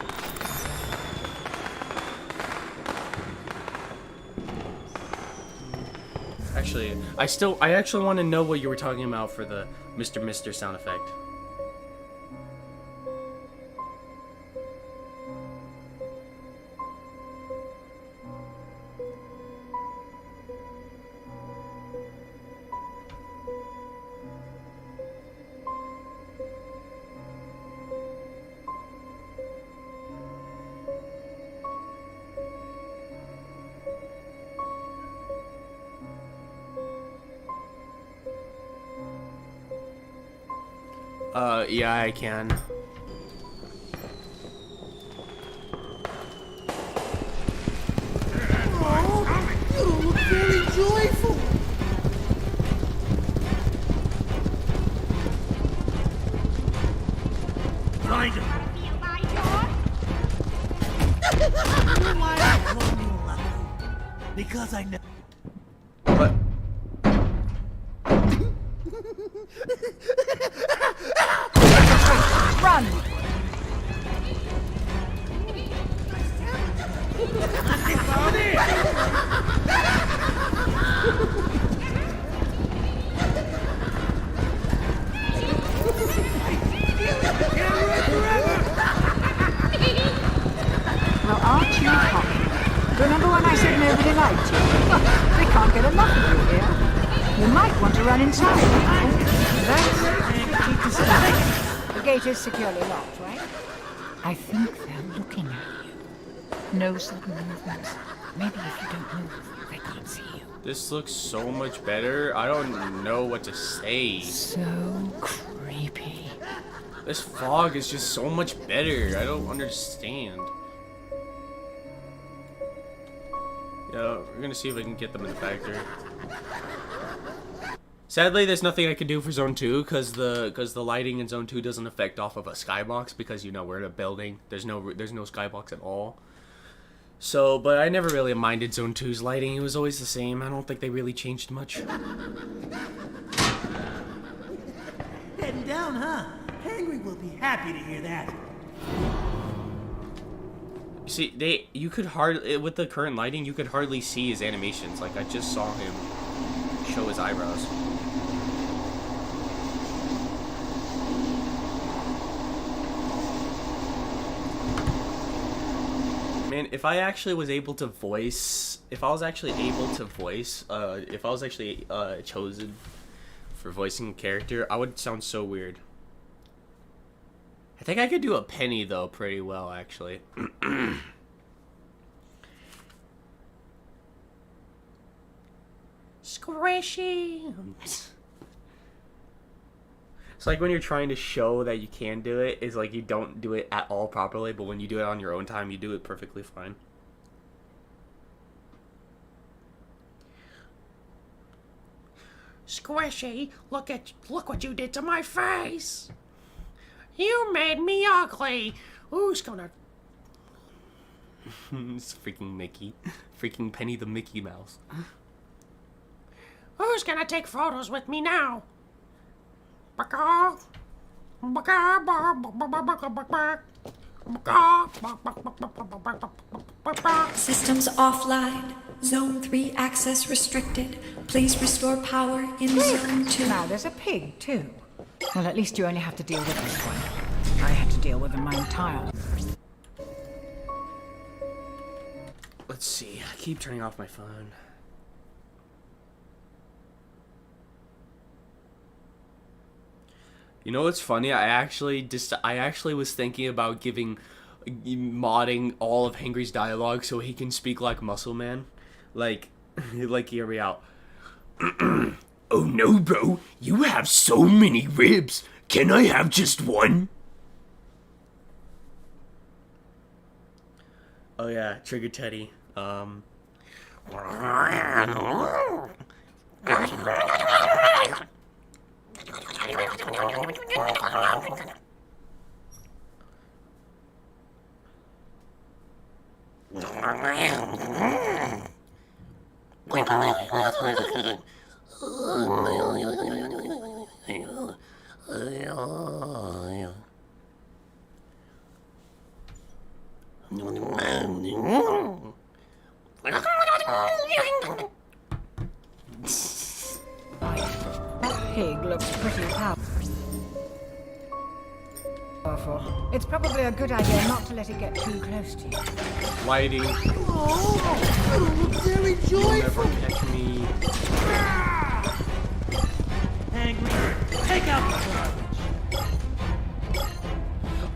Actually, I actually want to know what you were talking about for the Mr. sound effect. Yeah, I can. don't look very joyful. Find him. Why I call me lucky? Because I know. What? Run! Well, aren't you happy? Remember when I said nobody liked you? We can't get enough of you here. You might want to run inside. That's pretty disturbing. The gate is securely locked, right? I think they're looking at you. No sudden movements. Maybe if you don't move, they can't see you. This looks so much better. I don't know what to say. So creepy. This fog is just so much better. I don't understand. Yeah, we're gonna see if I can get them in the factory. Sadly, there's nothing I can do for Zone 2 because the lighting in Zone 2 doesn't affect off of a skybox because you know we're in a building. There's no skybox at all. So, but I never really minded Zone 2's lighting. It was always the same. I don't think they really changed much. Heading down, huh? Henry will be happy to hear that. See, you could hardly, with the current lighting, you could hardly see his animations. Like, I just saw him show his eyebrows. Man, if I actually was able to voice, if I was actually chosen for voicing a character, I would sound so weird. I think I could do a Penny, though, pretty well, actually. Squishy! It's like when you're trying to show that you can do it, it's like you don't do it at all properly, but when you do it on your own time, you do it perfectly fine. Squishy, look what you did to my face! You made me ugly! Who's gonna... It's freaking Mickey. Freaking Penny the Mickey Mouse. Who's gonna take photos with me now? Systems offline. Zone 3 access restricted. Please restore power in Zone 2. Now, there's a pig, too. Well, at least you only have to deal with this one. I had to deal with them my entire life. Let's see. I keep turning off my phone. You know what's funny? I actually was thinking about modding all of Hangry's dialogue so he can speak like Muscle Man. Like hear me out. Oh no, bro. You have so many ribs. Can I have just one? Oh yeah, Trigger Teddy. That pig looks pretty powerful. It's probably a good idea not to let it get too close to you. Lighting. Oh, you don't look very You'll never joyful. catch me. Angry, take out the garbage.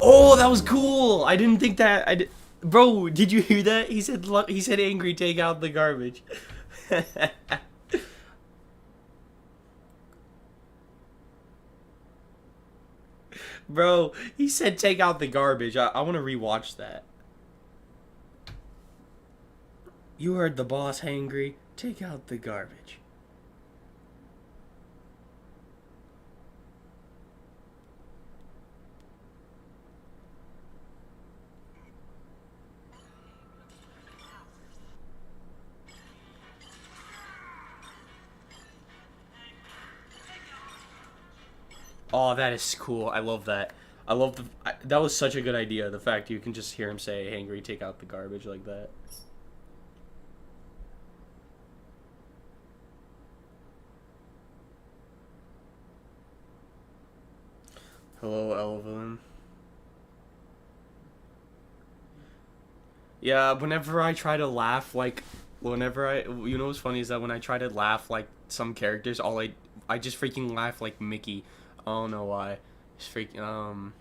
Oh, that was cool. I didn't think that. Bro, did you hear that? He said angry, take out the garbage. Bro, he said take out the garbage. I want to rewatch that. You heard the boss, Hangry. Take out the garbage. Oh, that is cool. I love that. I love that was such a good idea. The fact you can just hear him say, "Angry, take out the garbage" like that. Hello, Elvin. Yeah, whenever I try to laugh, like, you know what's funny is that when I try to laugh like some characters, I just freaking laugh like Mickey. I don't know why. It's freaking,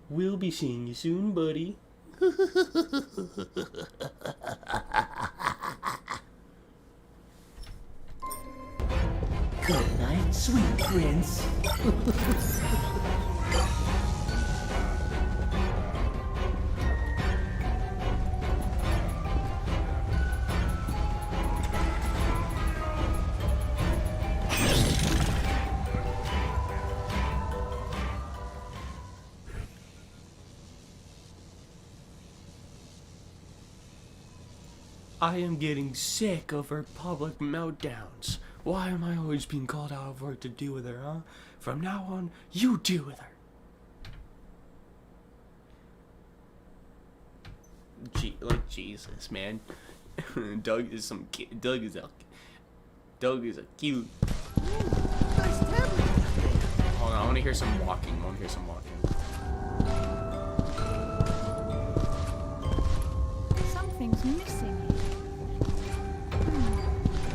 We'll be seeing you soon, buddy. Good night, sweet prince. I am getting sick of her public meltdowns. Why am I always being called out of work to deal with her, huh? From now on, you deal with her. Like Jesus, man. Doug is a cute. Nice tablet. Hold on, I want to hear some walking. Something's missing.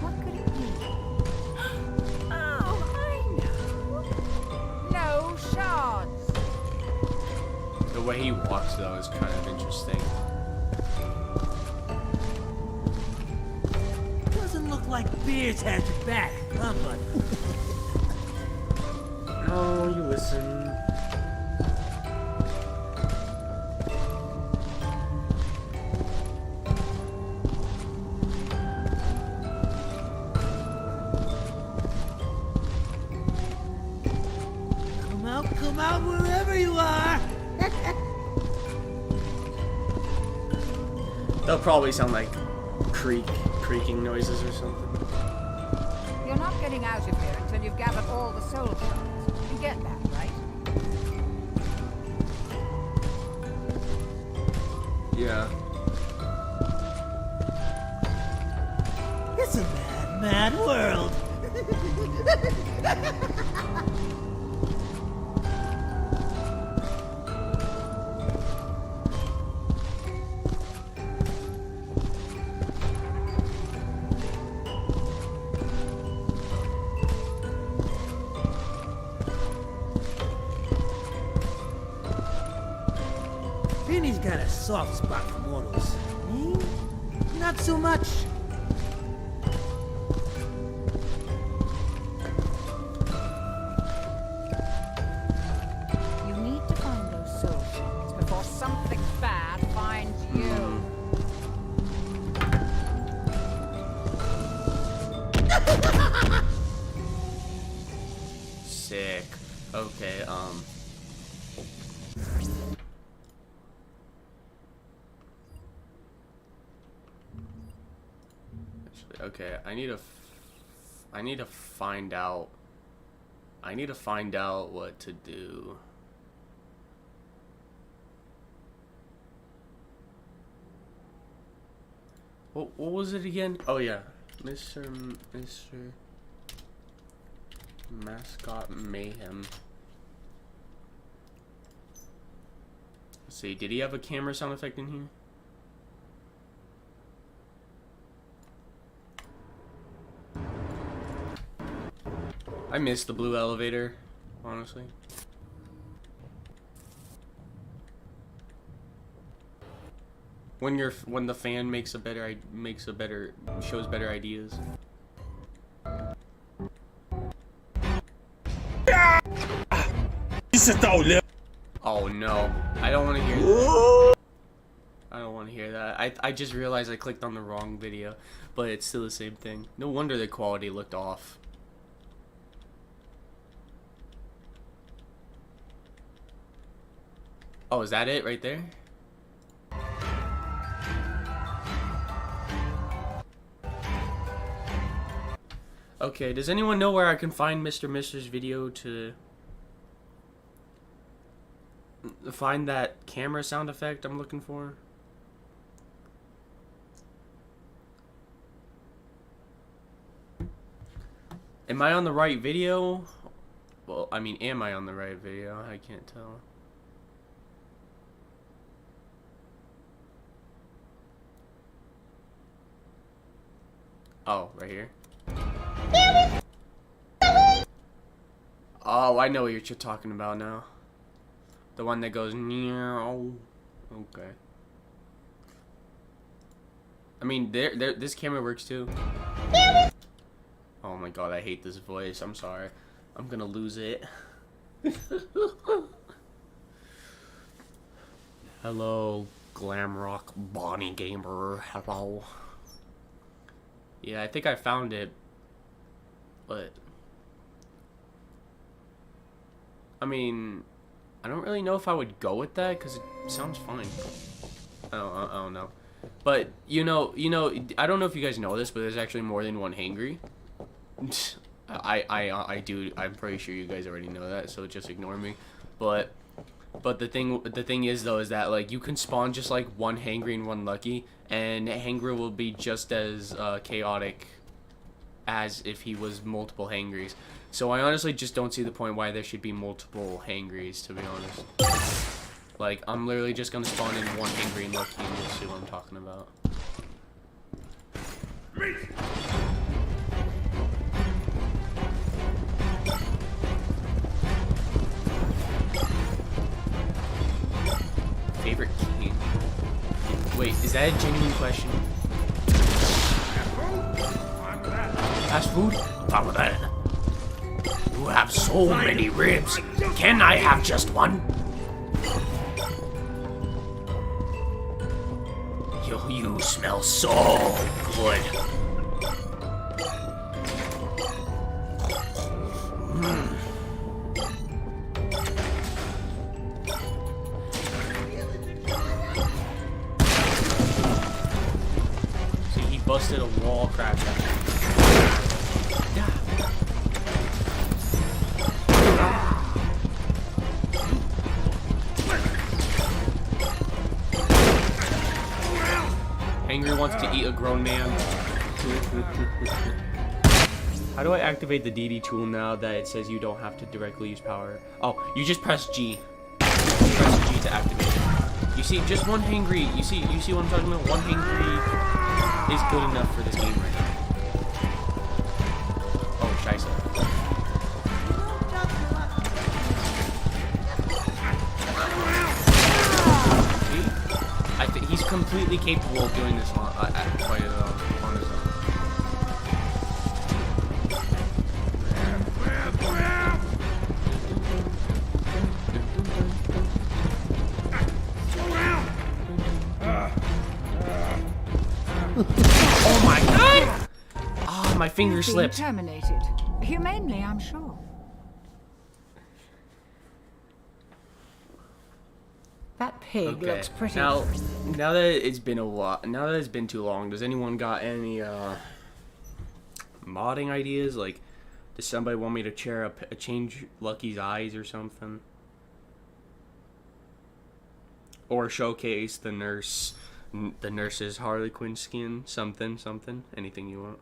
What could it be? Oh, I know. No shards. The way he walks, though, is kind of interesting. Doesn't look like Beers has your back, huh, bud? No, you listen. Come out wherever you are. They'll probably sound like creaking noises or something. You're not getting out of here until you've gathered all the soul shards. You get that, right? Yeah. It's a mad, mad world. Penny's got a soft spot for mortals. Me? Not so much. You need to find those soul shards before something bad finds you. Sick. Okay, okay, I need to find out what to do. What was it again? Oh yeah. Mr. Mascot Mayhem. Let's see, did he have a camera sound effect in here? I miss the blue elevator, honestly. When the fan shows better ideas. Oh no, I don't want to hear that. I don't want to hear that. I just realized I clicked on the wrong video, but it's still the same thing. No wonder the quality looked off. Oh, is that it right there? Okay, does anyone know where I can find Mr. Mister's video to find that camera sound effect I'm looking for? Am I on the right video? Well, I mean, am I on the right video? I can't tell. Oh, right here. Oh, I know what you're talking about now. The one that goes meow. Okay. I mean, this camera works too. Oh my god, I hate this voice. I'm sorry. I'm gonna lose it. Hello, Glamrock Bonnie Gamer. Hello. Yeah, I think I found it. But I mean, I don't really know if I would go with that because it sounds fine. I don't know. But you know, I don't know if you guys know this, but there's actually more than one hangry. I do. I'm pretty sure you guys already know that, so just ignore me. But the thing is though is that like you can spawn just like one hangry and one lucky, and hangry will be just as chaotic as if he was multiple hangries. So I honestly just don't see the point why there should be multiple hangries, to be honest. Like, I'm literally just gonna spawn in one hangry and lucky and you'll see what I'm talking about. Favorite king? Wait, is that a genuine question? Fast food? Fine with that. You have so many ribs. Can I have just one? You smell so good. See, he busted a wall crack. Angry wants to eat a grown man. How do I activate the DD tool now that it says you don't have to directly use power? Oh, you just press G. Press G to activate it. You see, just one hangry. You see what I'm talking about? One hangry is good enough for this game right now. Oh, scheiße. He's completely capable of doing this on his own. Oh my god! Ah, my finger slipped. Terminated. Humanely, I'm sure. That pig looks pretty. Now that it's been a while, now that it's been too long, does anyone got any modding ideas? Like, does somebody want me to change Lucky's eyes or something? Or showcase the nurse's Harley Quinn skin? Something. Anything you want.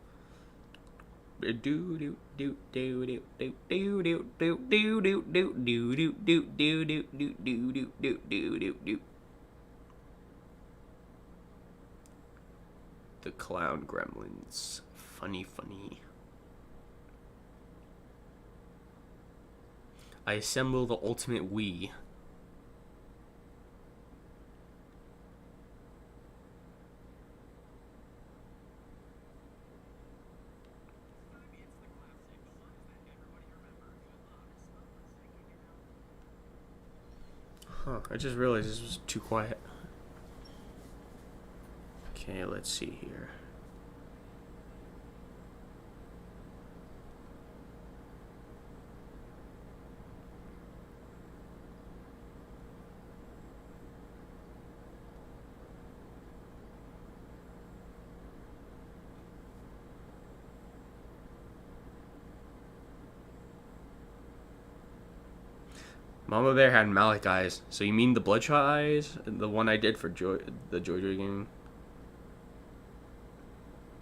The clown gremlins. Funny. I assemble the ultimate Wii. Huh, I just realized this was too quiet. Okay, let's see here. Mama Bear had Malik eyes. So you mean the Bloodshot eyes? The one I did for the Joy game?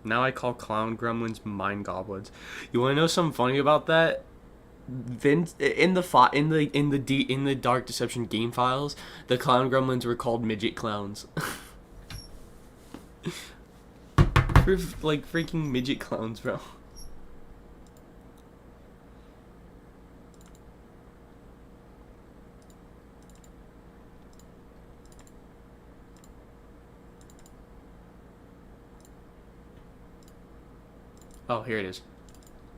Now I call clown gremlins mind goblins. You want to know something funny about that? Vince in the Dark Deception game files, the clown gremlins were called midget clowns. Like freaking midget clowns, bro. Oh, here it is.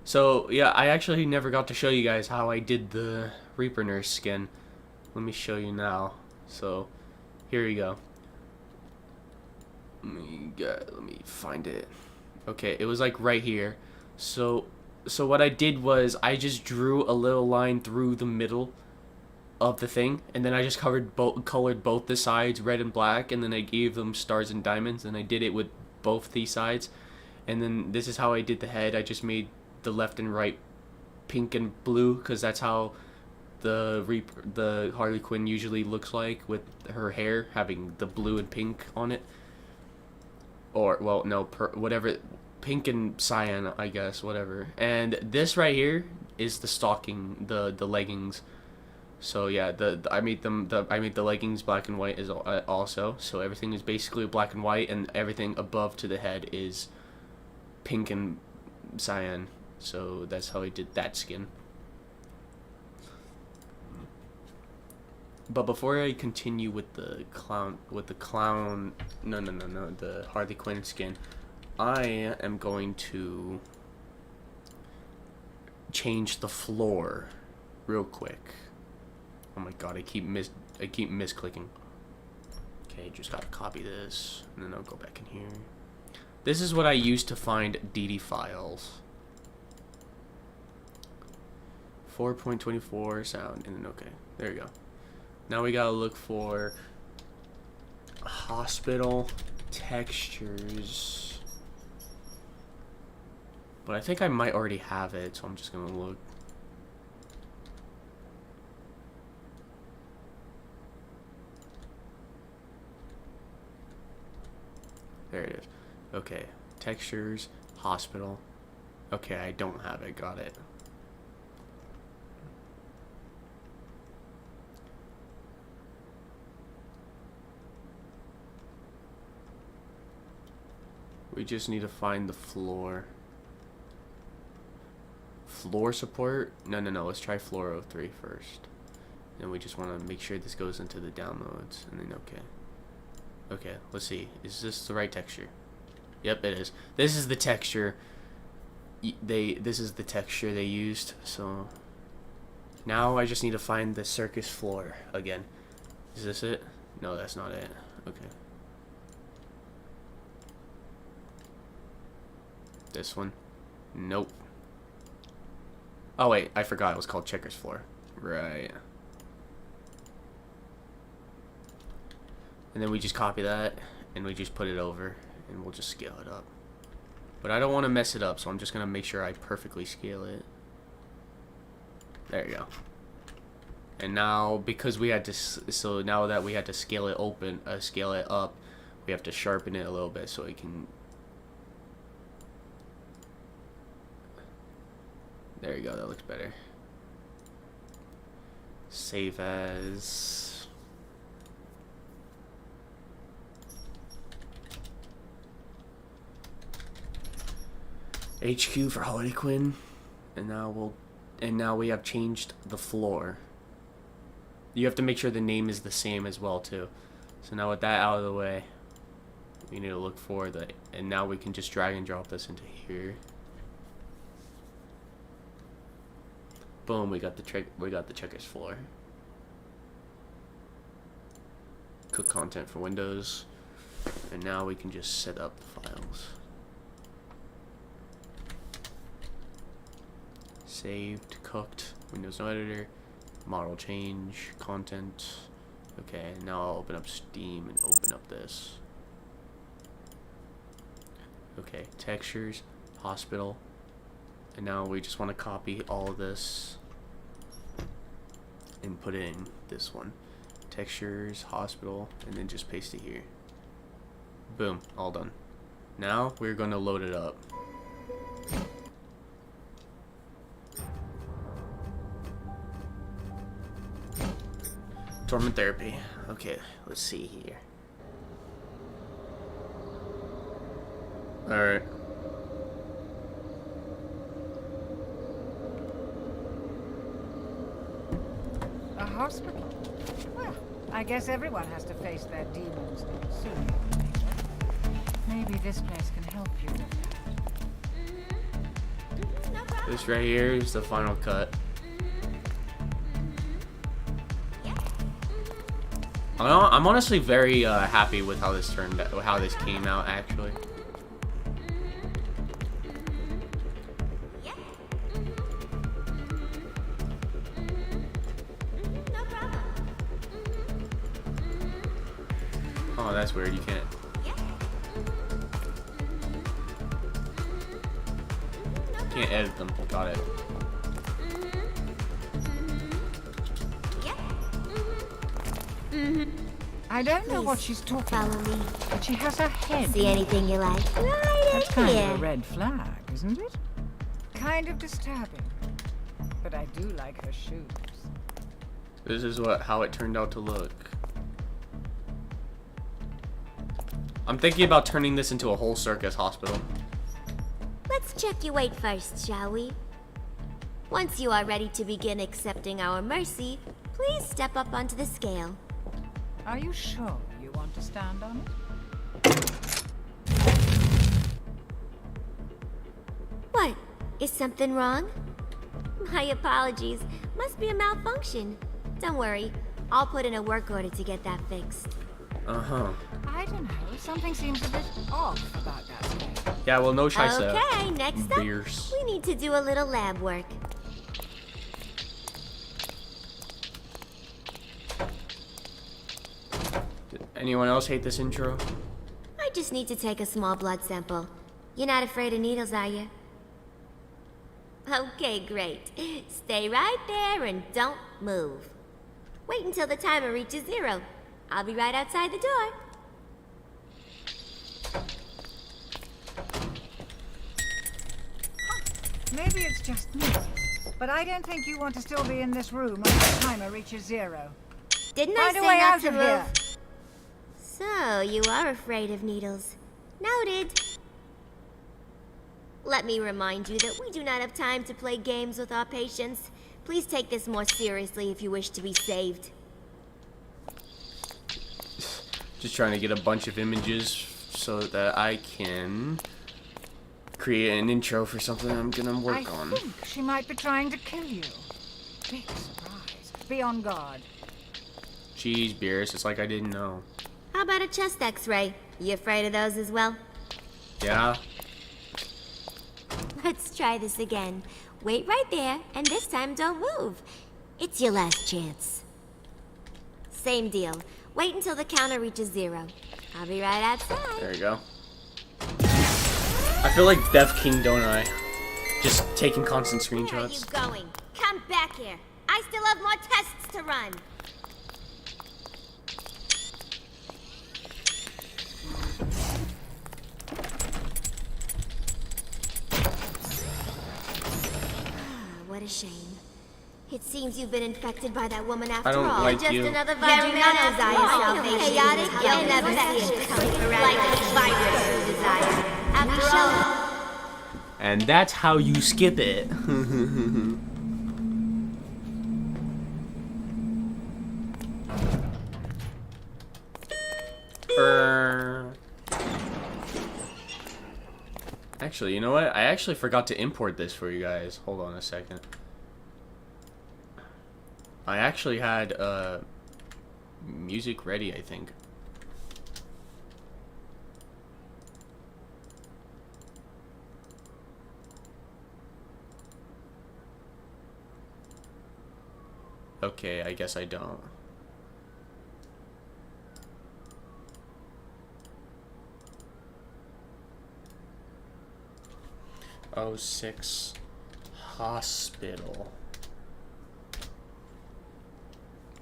So, yeah, I actually never got to show you guys how I did the Reaper Nurse skin. Let me show you now. So, here you go. Let me find it. Okay, it was like right here. So what I did was I just drew a little line through the middle of the thing, and then I just colored both the sides red and black, and then I gave them stars and diamonds, and I did it with both these sides. And then this is how I did the head. I just made the left and right pink and blue, because that's how the Harley Quinn usually looks like, with her hair having the blue and pink on it. Or, well, no, whatever, pink and cyan, I guess, whatever. And this right here is the stocking, the leggings. So yeah, I made the leggings black and white as also. So everything is basically black and white, and everything above to the head is pink and cyan. So that's how I did that skin. But before I continue with the Harley Quinn skin, I am going to change the floor real quick. Oh my god, I keep misclicking. Okay, just gotta copy this, and then I'll go back in here. This is what I use to find DD files. 4.24 sound, and then okay, there you go. Now we gotta look for hospital textures. But I think I might already have it, so I'm just gonna look. There it is. Okay, textures, hospital. Okay, I don't have it, got it. We just need to find the floor. Floor support? No, let's try floor 03 first. And we just want to make sure this goes into the downloads, and then okay. Okay, let's see. Is this the right texture? Yep, it is. This is the texture. This is the texture they used. So now I just need to find the circus floor again. Is this it? No, that's not it. Okay. This one? Nope. Oh wait, I forgot it was called checkers floor. Right. And then we just copy that, and we just put it over, and we'll just scale it up. But I don't want to mess it up, so I'm just going to make sure I perfectly scale it. There you go. And now, because we had to, so now that we had to scale it scale it up, we have to sharpen it a little bit so it can. There you go, that looks better. Save as. HQ for Harley Quinn. And now we have changed the floor. You have to make sure the name is the same as well too. So now with that out of the way, we need to look for the, and now we can just drag and drop this into here. Boom, we got the checkers floor. cook content for Windows. And now we can just set up files. Saved, cooked, Windows no editor, model change, content. Okay, now I'll open up Steam and open up this. Okay, textures, hospital. And now we just want to copy all of this and put it in this one. Textures, hospital, and then just paste it here. Boom, all done. Now we're going to load it up. Torment therapy. Okay, let's see here. Alright. A hospital? Well, I guess everyone has to face their demons sooner or later. Maybe this place can help you with that. This right here is the final cut. I'm honestly very happy with how this turned out, how this came out actually. Oh, that's weird. You can't. Can't edit them. Got it. I don't know what she's talking Follow about, me. but she has her head. See anything you like? Right That's in kind here. of a red flag, isn't it? Kind of disturbing. But I do like her shoes. This is how it turned out to look. I'm thinking about turning this into a whole circus hospital. Let's check your weight first, shall we? Once you are ready to begin accepting our mercy, please step up onto the scale. Are you sure you want to stand on it? What? Is something wrong? My apologies. Must be a malfunction. Don't worry. I'll put in a work order to get that fixed. Uh-huh. I don't know. Something seems a bit off about that scale. Yeah, well, no try to Okay, next up, beers. we need to do a little lab work. Did anyone else hate this intro? I just need to take a small blood sample. You're not afraid of needles, are you? Okay, great. Stay right there and don't move. Wait until the timer reaches 0. I'll be right outside the door. Maybe it's just me, but I don't think you want to still be in this room when the timer reaches 0. Didn't I Find a say way not out to of move? here. So, you are afraid of needles. Noted. Let me remind you that we do not have time to play games with our patients. Please take this more seriously if you wish to be saved. Just trying to get a bunch of images so that I can create an intro for something I'm gonna work on. I think she might be trying to kill you. Big surprise. Be on guard. Jeez, Beerus, it's like I didn't know. How about a chest x-ray? You afraid of those as well? Yeah? Let's try this again. Wait right there, and this time don't move. It's your last chance. Same deal. Wait until the counter reaches 0. I'll be right outside. There you go. I feel like Death King, don't I? Just taking constant Where are you screenshots. going? Come back here. I still have more tests to run. What a shame. It seems you've been infected by that woman after don't all. like Just you. another virgin. Do not desire salvation. Chaotic, you'll never see it coming like a virus you desire. After all, And that's how you skip it. Actually, you know what? I actually forgot to import this for you guys. Hold on a second. I actually had music ready, I think. Okay, I guess I don't. Oh, 6 hospital.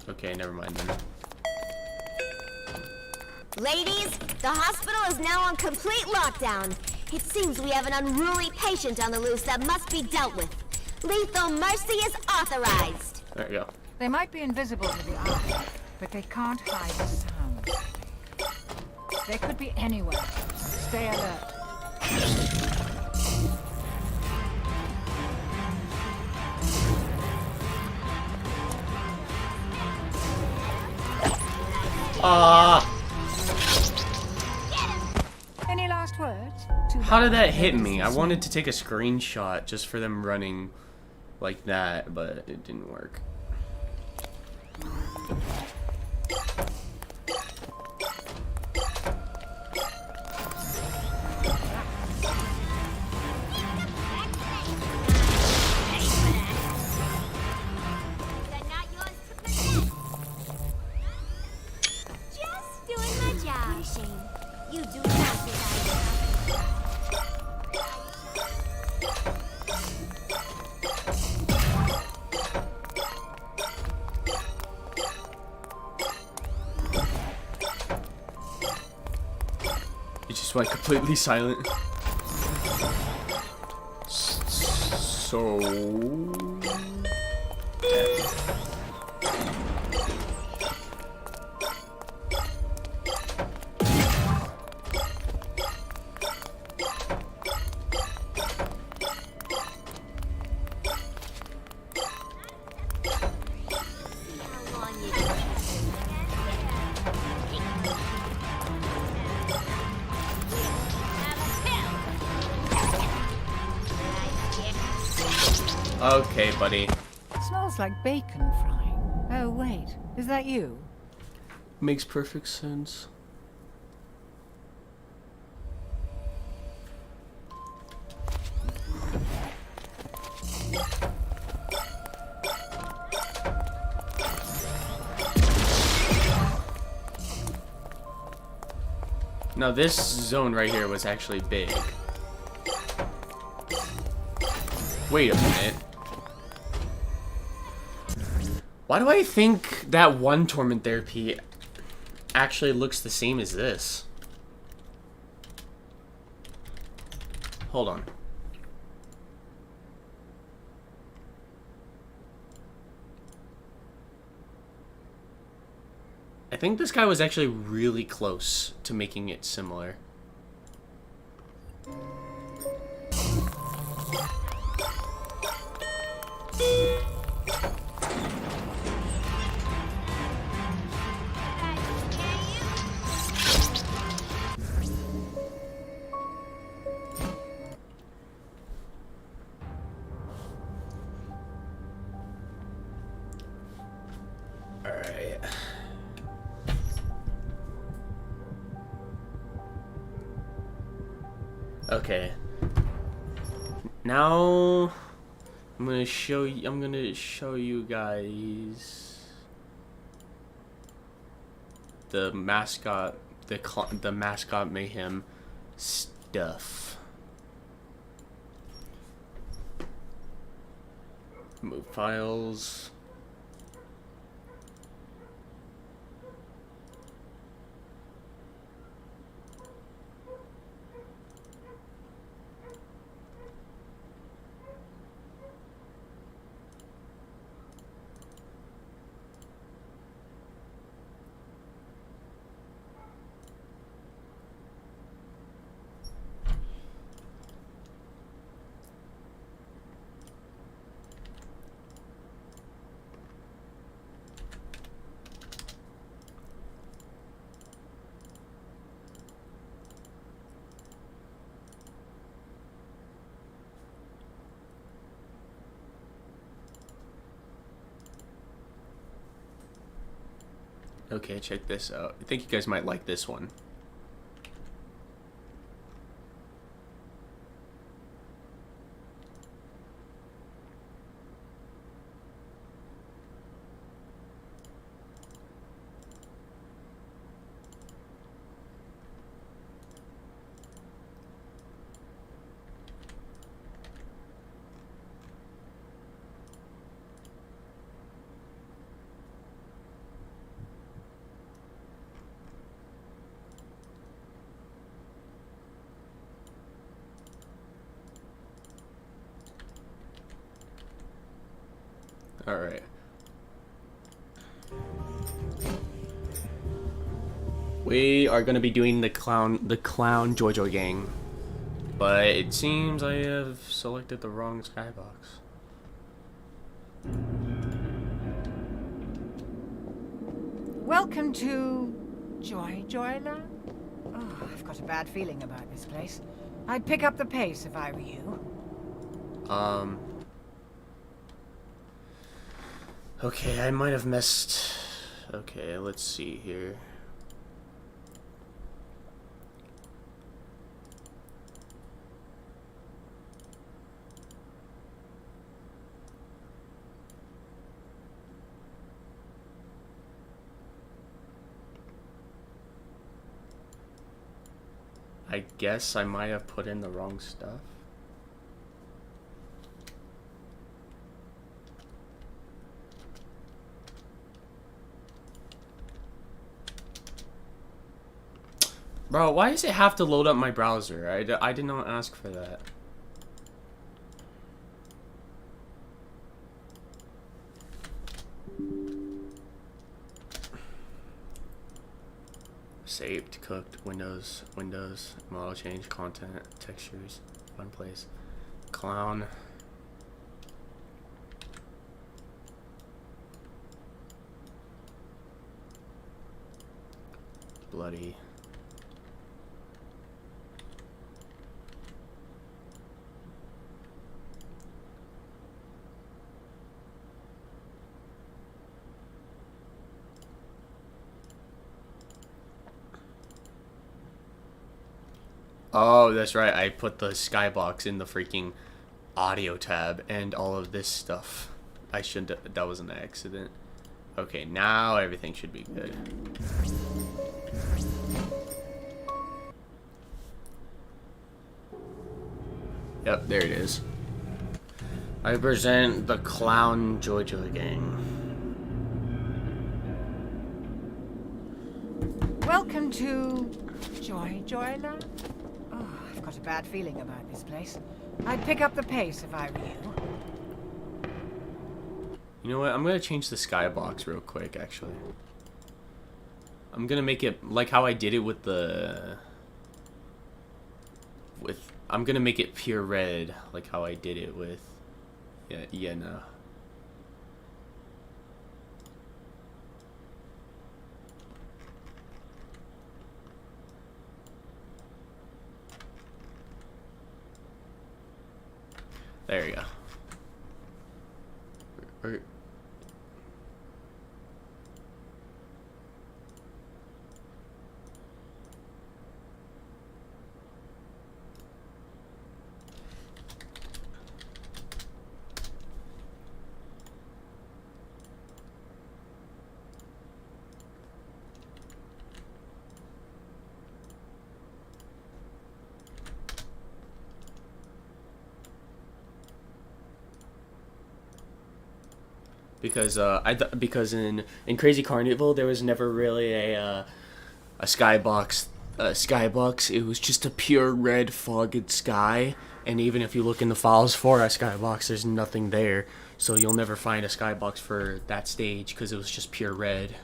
Okay, never mind then. Ladies, the hospital is now on complete lockdown. It seems we have an unruly patient on the loose that must be dealt with. Lethal mercy is authorized. There you go. They might be invisible to the eye, but they can't hide the sound. They could be anywhere. Stay alert. Any last words? How did that hit me? I wanted to take a screenshot just for them running like that, but it didn't work. They're not yours to possess. Just doing my job. Shame. You do not get out of It just went completely silent. So... how long you can Okay, buddy. Smells like bacon frying. Oh, wait. Is that you? Makes perfect sense. Now this zone right here was actually big. Wait a minute. Why do I think that one torment therapy actually looks the same as this? Hold on. I think this guy was actually really close to making it similar. Alright. Okay. Now I'm gonna show you guys the mascot, the mascot mayhem stuff. Move files. Okay, check this out. I think you guys might like this one. Alright. We are gonna be doing the clown Jojo gang. But it seems I have selected the wrong skybox. Welcome to Joyland? Oh, I've got a bad feeling about this place. I'd pick up the pace if I were you. Okay, I might have missed. Okay, let's see here. I guess I might have put in the wrong stuff. Bro, why does it have to load up my browser? I did not ask for that. Saved, cooked, Windows, model change, content, textures, one place, clown. Bloody. Oh, that's right. I put the skybox in the freaking audio tab and all of this stuff. I shouldn't. That was an accident. Okay, now everything should be good. Yep, there it is. I present the Clown Jojo gang. Welcome to Joyland? Oh, I've got a bad feeling about this place. I'd pick up the pace if I were you. You know what? I'm gonna change the skybox real quick, actually. I'm gonna make it like how I did it with the... I'm gonna make it pure red, like how I did it with... Yeah, no. There you go. Because because in Crazy Carnival there was never really a skybox. It was just a pure red fogged sky, and even if you look in the files for a skybox, there's nothing there. So you'll never find a skybox for that stage because it was just pure red.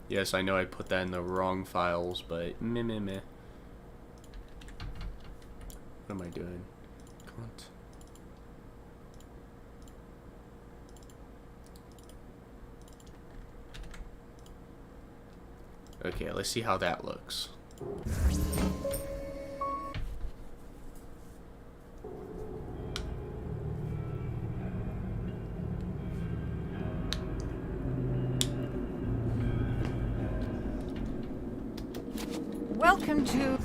Yes, I know I put that in the wrong files, but meh. What am I doing? Cont. Okay, let's see how that looks. Welcome to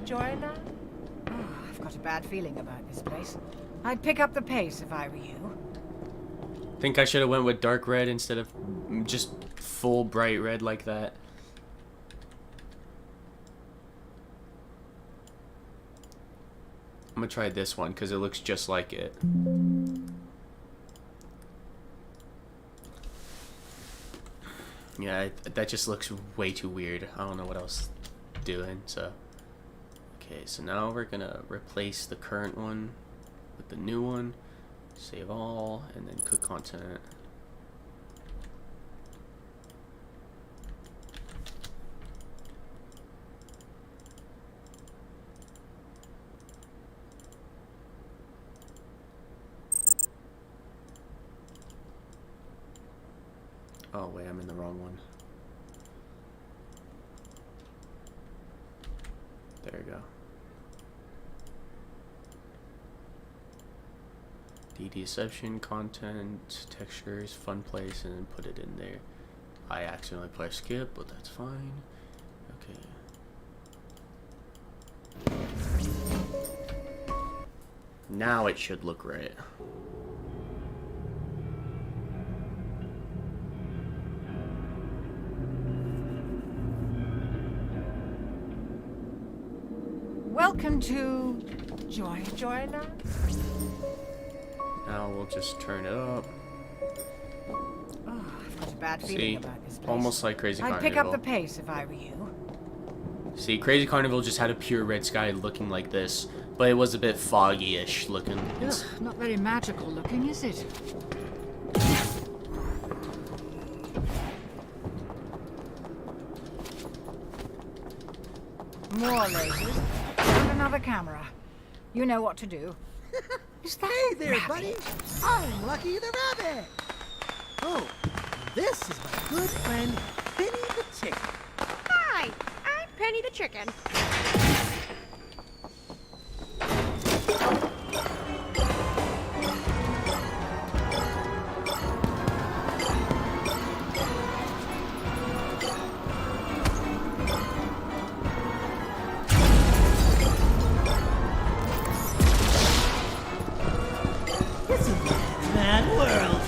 Joyland? Oh, I've got a bad feeling about this place. I'd pick up the pace if I were you. Think I should have went with dark red instead of just full bright red like that. I'm gonna try this one because it looks just like it. Yeah, that just looks way too weird. I don't know what else doing, so. Okay, so now we're gonna replace the current one with the new one. Save all, and then cook content. Oh wait, I'm in the wrong one. There we go. Deception, content, textures, fun place, and then put it in there. I accidentally pressed skip, but that's fine. Okay. Now it should look right. Welcome to Joyland. Now we'll just turn it up. Oh, I've got a bad feeling See, about this place. almost like Crazy I'd Carnival. pick up the pace if I were you. See, Crazy Carnival just had a pure red sky looking like this, but it was a bit foggy-ish looking. Ugh, not very magical looking, is it? More lasers. And another camera. You know what to do. Is that Hey a there, rabbit? buddy. I'm Lucky the Rabbit. Oh, this is my good friend, Penny the Chicken. Hi, I'm Penny the Chicken. This is a mad world.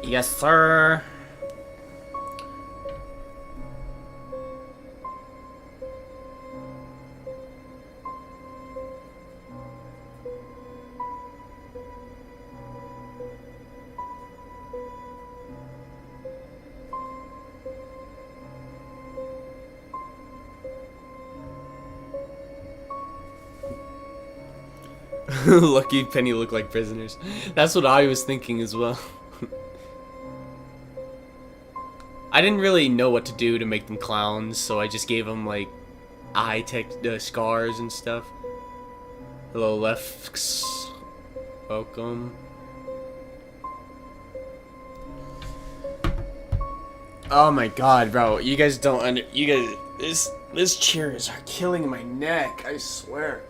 Yes, sir. Lucky Penny look like prisoners. That's what I was thinking as well. I didn't really know what to do to make them clowns, so I just gave them like eye tech scars and stuff. Hello, Lefks. Welcome. Oh my god, bro! You guys don't under. You guys, this chairs are killing my neck. I swear.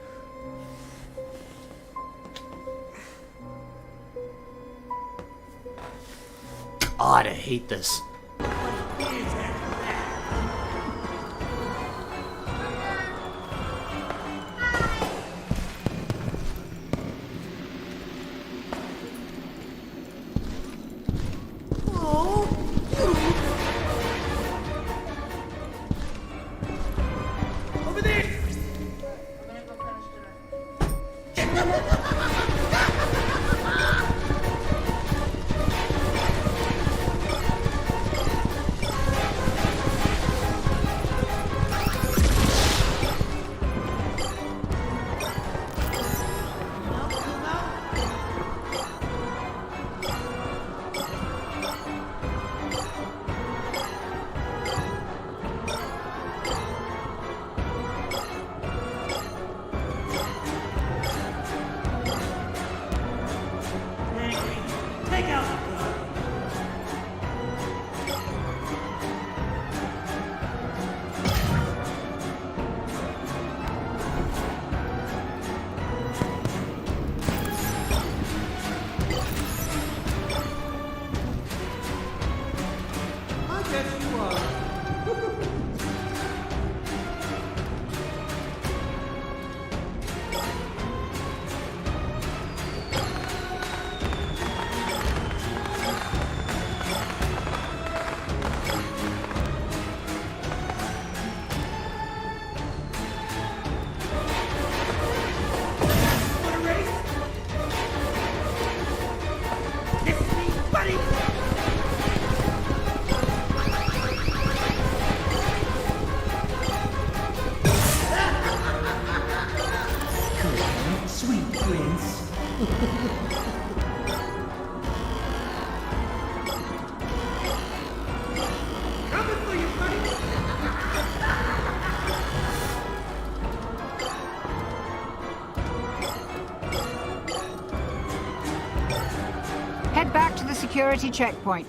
God, I hate this. Over there! Take out the gun. I guess you are. Want a race? This is me, buddy! Sweet prince. Coming for you, buddy! Head back to the security checkpoint.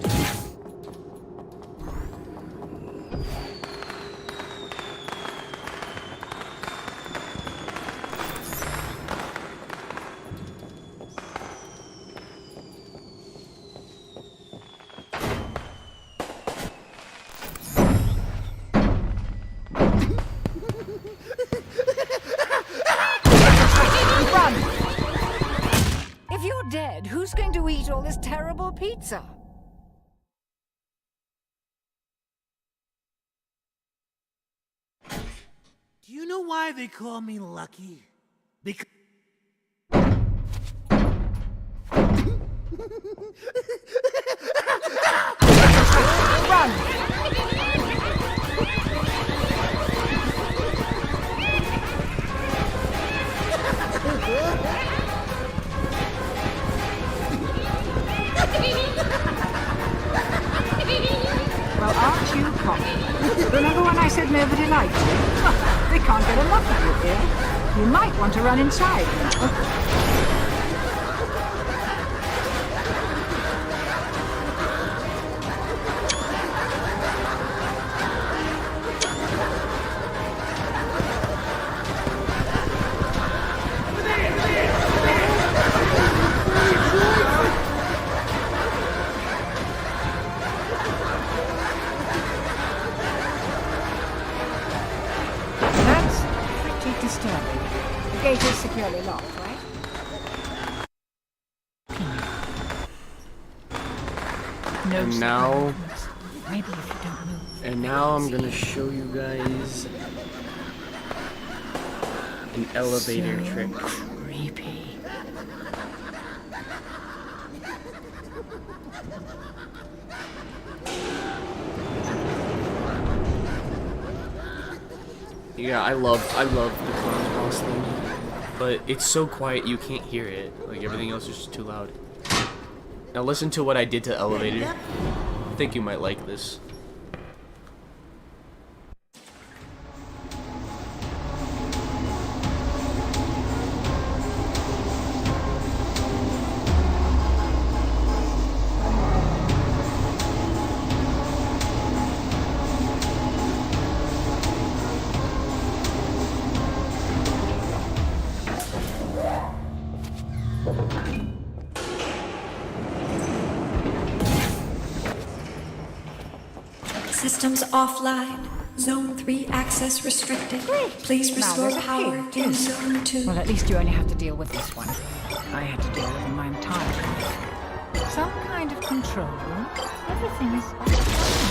Run! If you're dead, who's going to eat all this terrible pizza? Do you know why they call me Lucky? Because... Run! Well, aren't you cocky? Remember when I said nobody liked you? They can't get enough of you here. You might want to run inside. That's pretty disturbing. The gate is securely locked, right? no And now, maybe if you don't move. and now I'm gonna show you guys an elevator So trick. creepy. Yeah, I love the clown boss thing, but it's so quiet you can't hear it. Like everything else is just too loud. Now listen to what I did to elevator. I think you might like this. Systems offline. Zone 3 access restricted. Please Now restore there's a power pig, in too. Zone 2. Well, at least you only have to deal with this one. I had to deal with them my entire life. Some kind of control room. Everything is offline.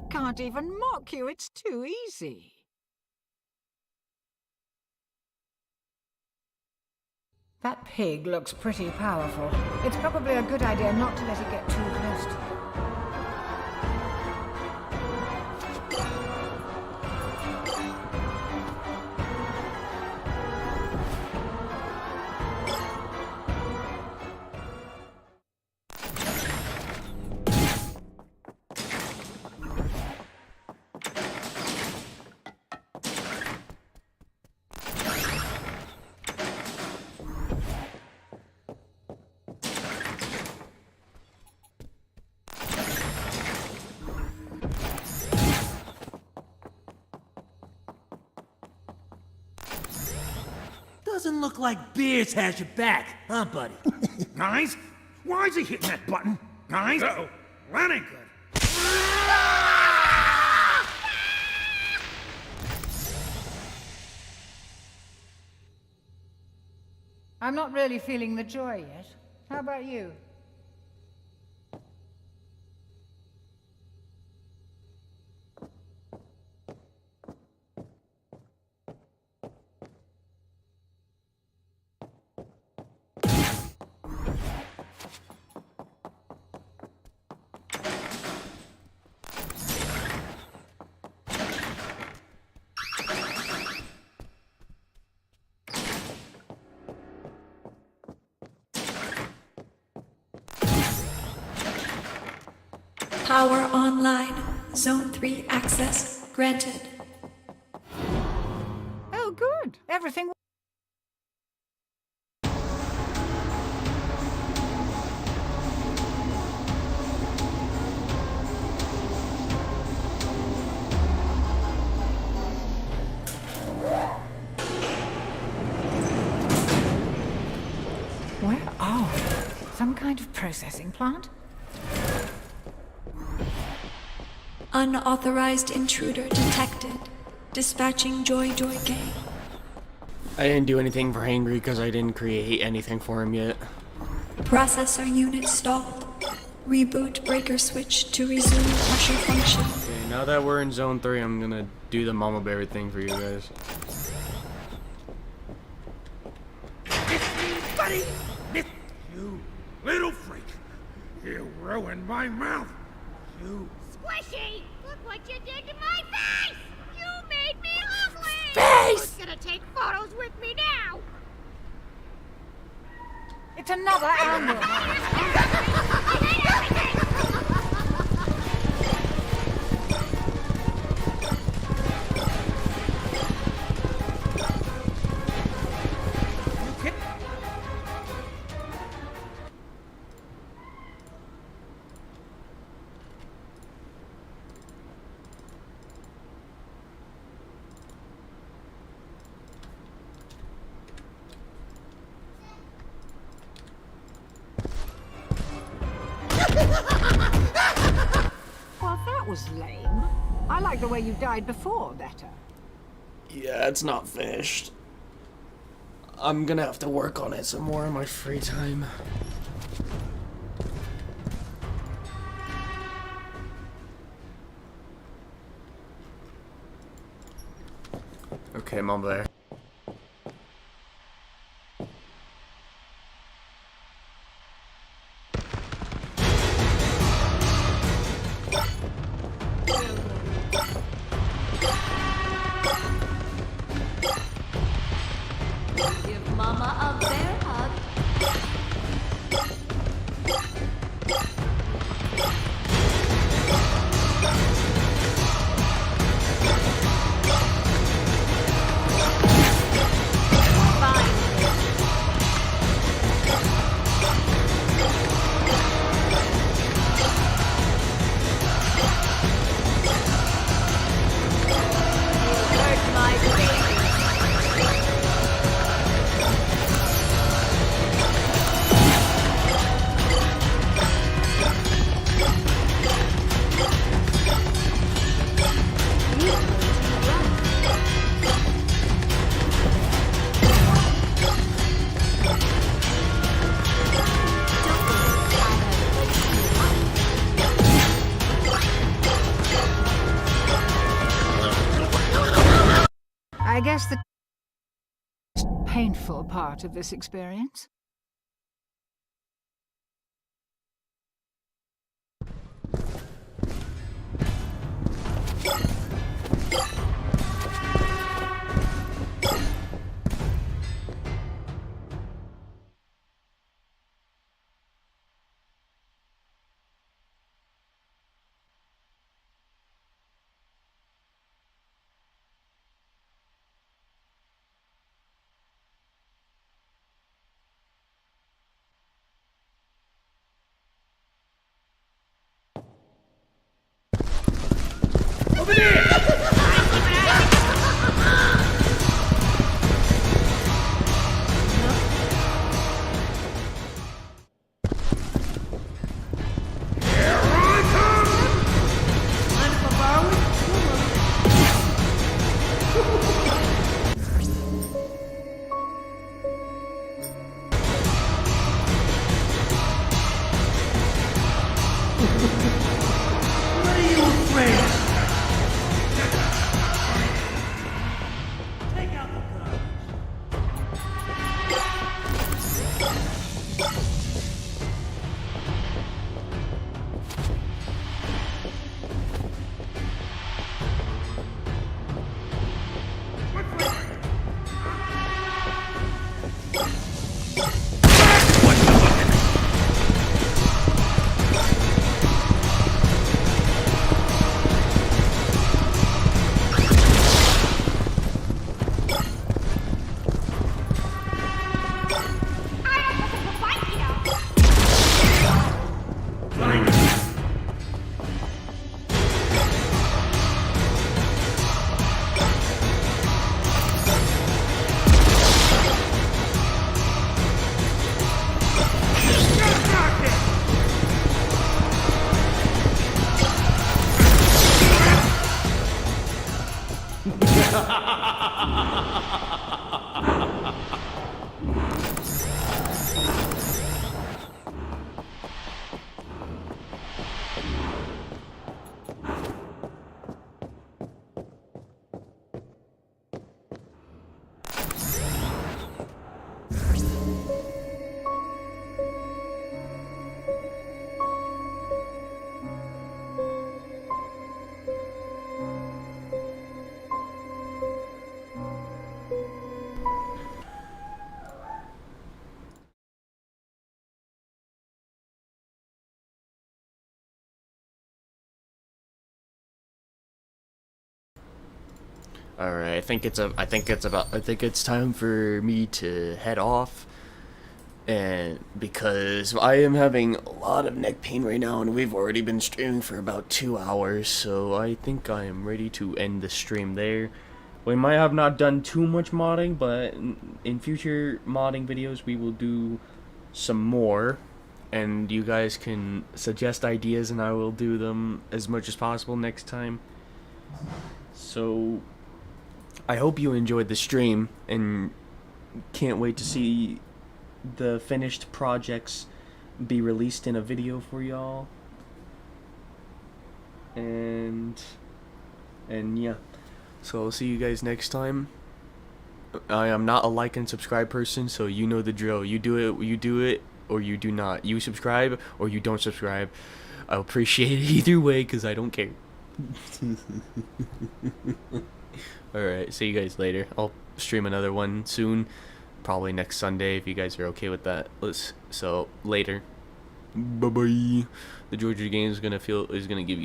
Can't even mock you, it's too easy. That pig looks pretty powerful. It's probably a good idea not to let it get too close to you. Doesn't look like Beers has your back, huh, buddy? Guys, why is he hitting that button? Guys? Uh-oh, that ain't good. I'm not really feeling the joy yet. How about you? Power online. Zone 3 access granted. Oh, good. Everything. Where are we? Some kind of processing plant? Unauthorized intruder detected. Dispatching Joy Gang. I didn't do anything for Hangry because I didn't create anything for him yet. Processor unit stalled. Reboot breaker switch to resume pressure function. Okay, now that we're in Zone 3, I'm gonna do the Mama Berry thing for you guys. Buddy! You little freak! You ruined my mouth! You... Squishy! Look what you did to my face! You made me ugly! Face! Who's gonna take photos with me now? It's another angle. I hate everything! Well, that was lame. I like the way you died before better. Yeah, it's not finished. I'm gonna have to work on it some more in my free time. Okay, Mama Bear. Give Mama a bear hug. I guess the painful part of this experience. All right, I think it's time for me to head off. And because I am having a lot of neck pain right now, and we've already been streaming for about 2 hours, so I think I am ready to end the stream there. We might have not done too much modding, but in future modding videos we will do some more, and you guys can suggest ideas and I will do them as much as possible next time. So I hope you enjoyed the stream and can't wait to see the finished projects be released in a video for y'all. And yeah, so I'll see you guys next time. I am not a like and subscribe person, so you know the drill. You do it or you do not. You subscribe or you don't subscribe. I appreciate it either way because I don't care. Alright, see you guys later. I'll stream another one soon, probably next Sunday if you guys are okay with that. So later. Bye bye. The Georgia game is gonna give you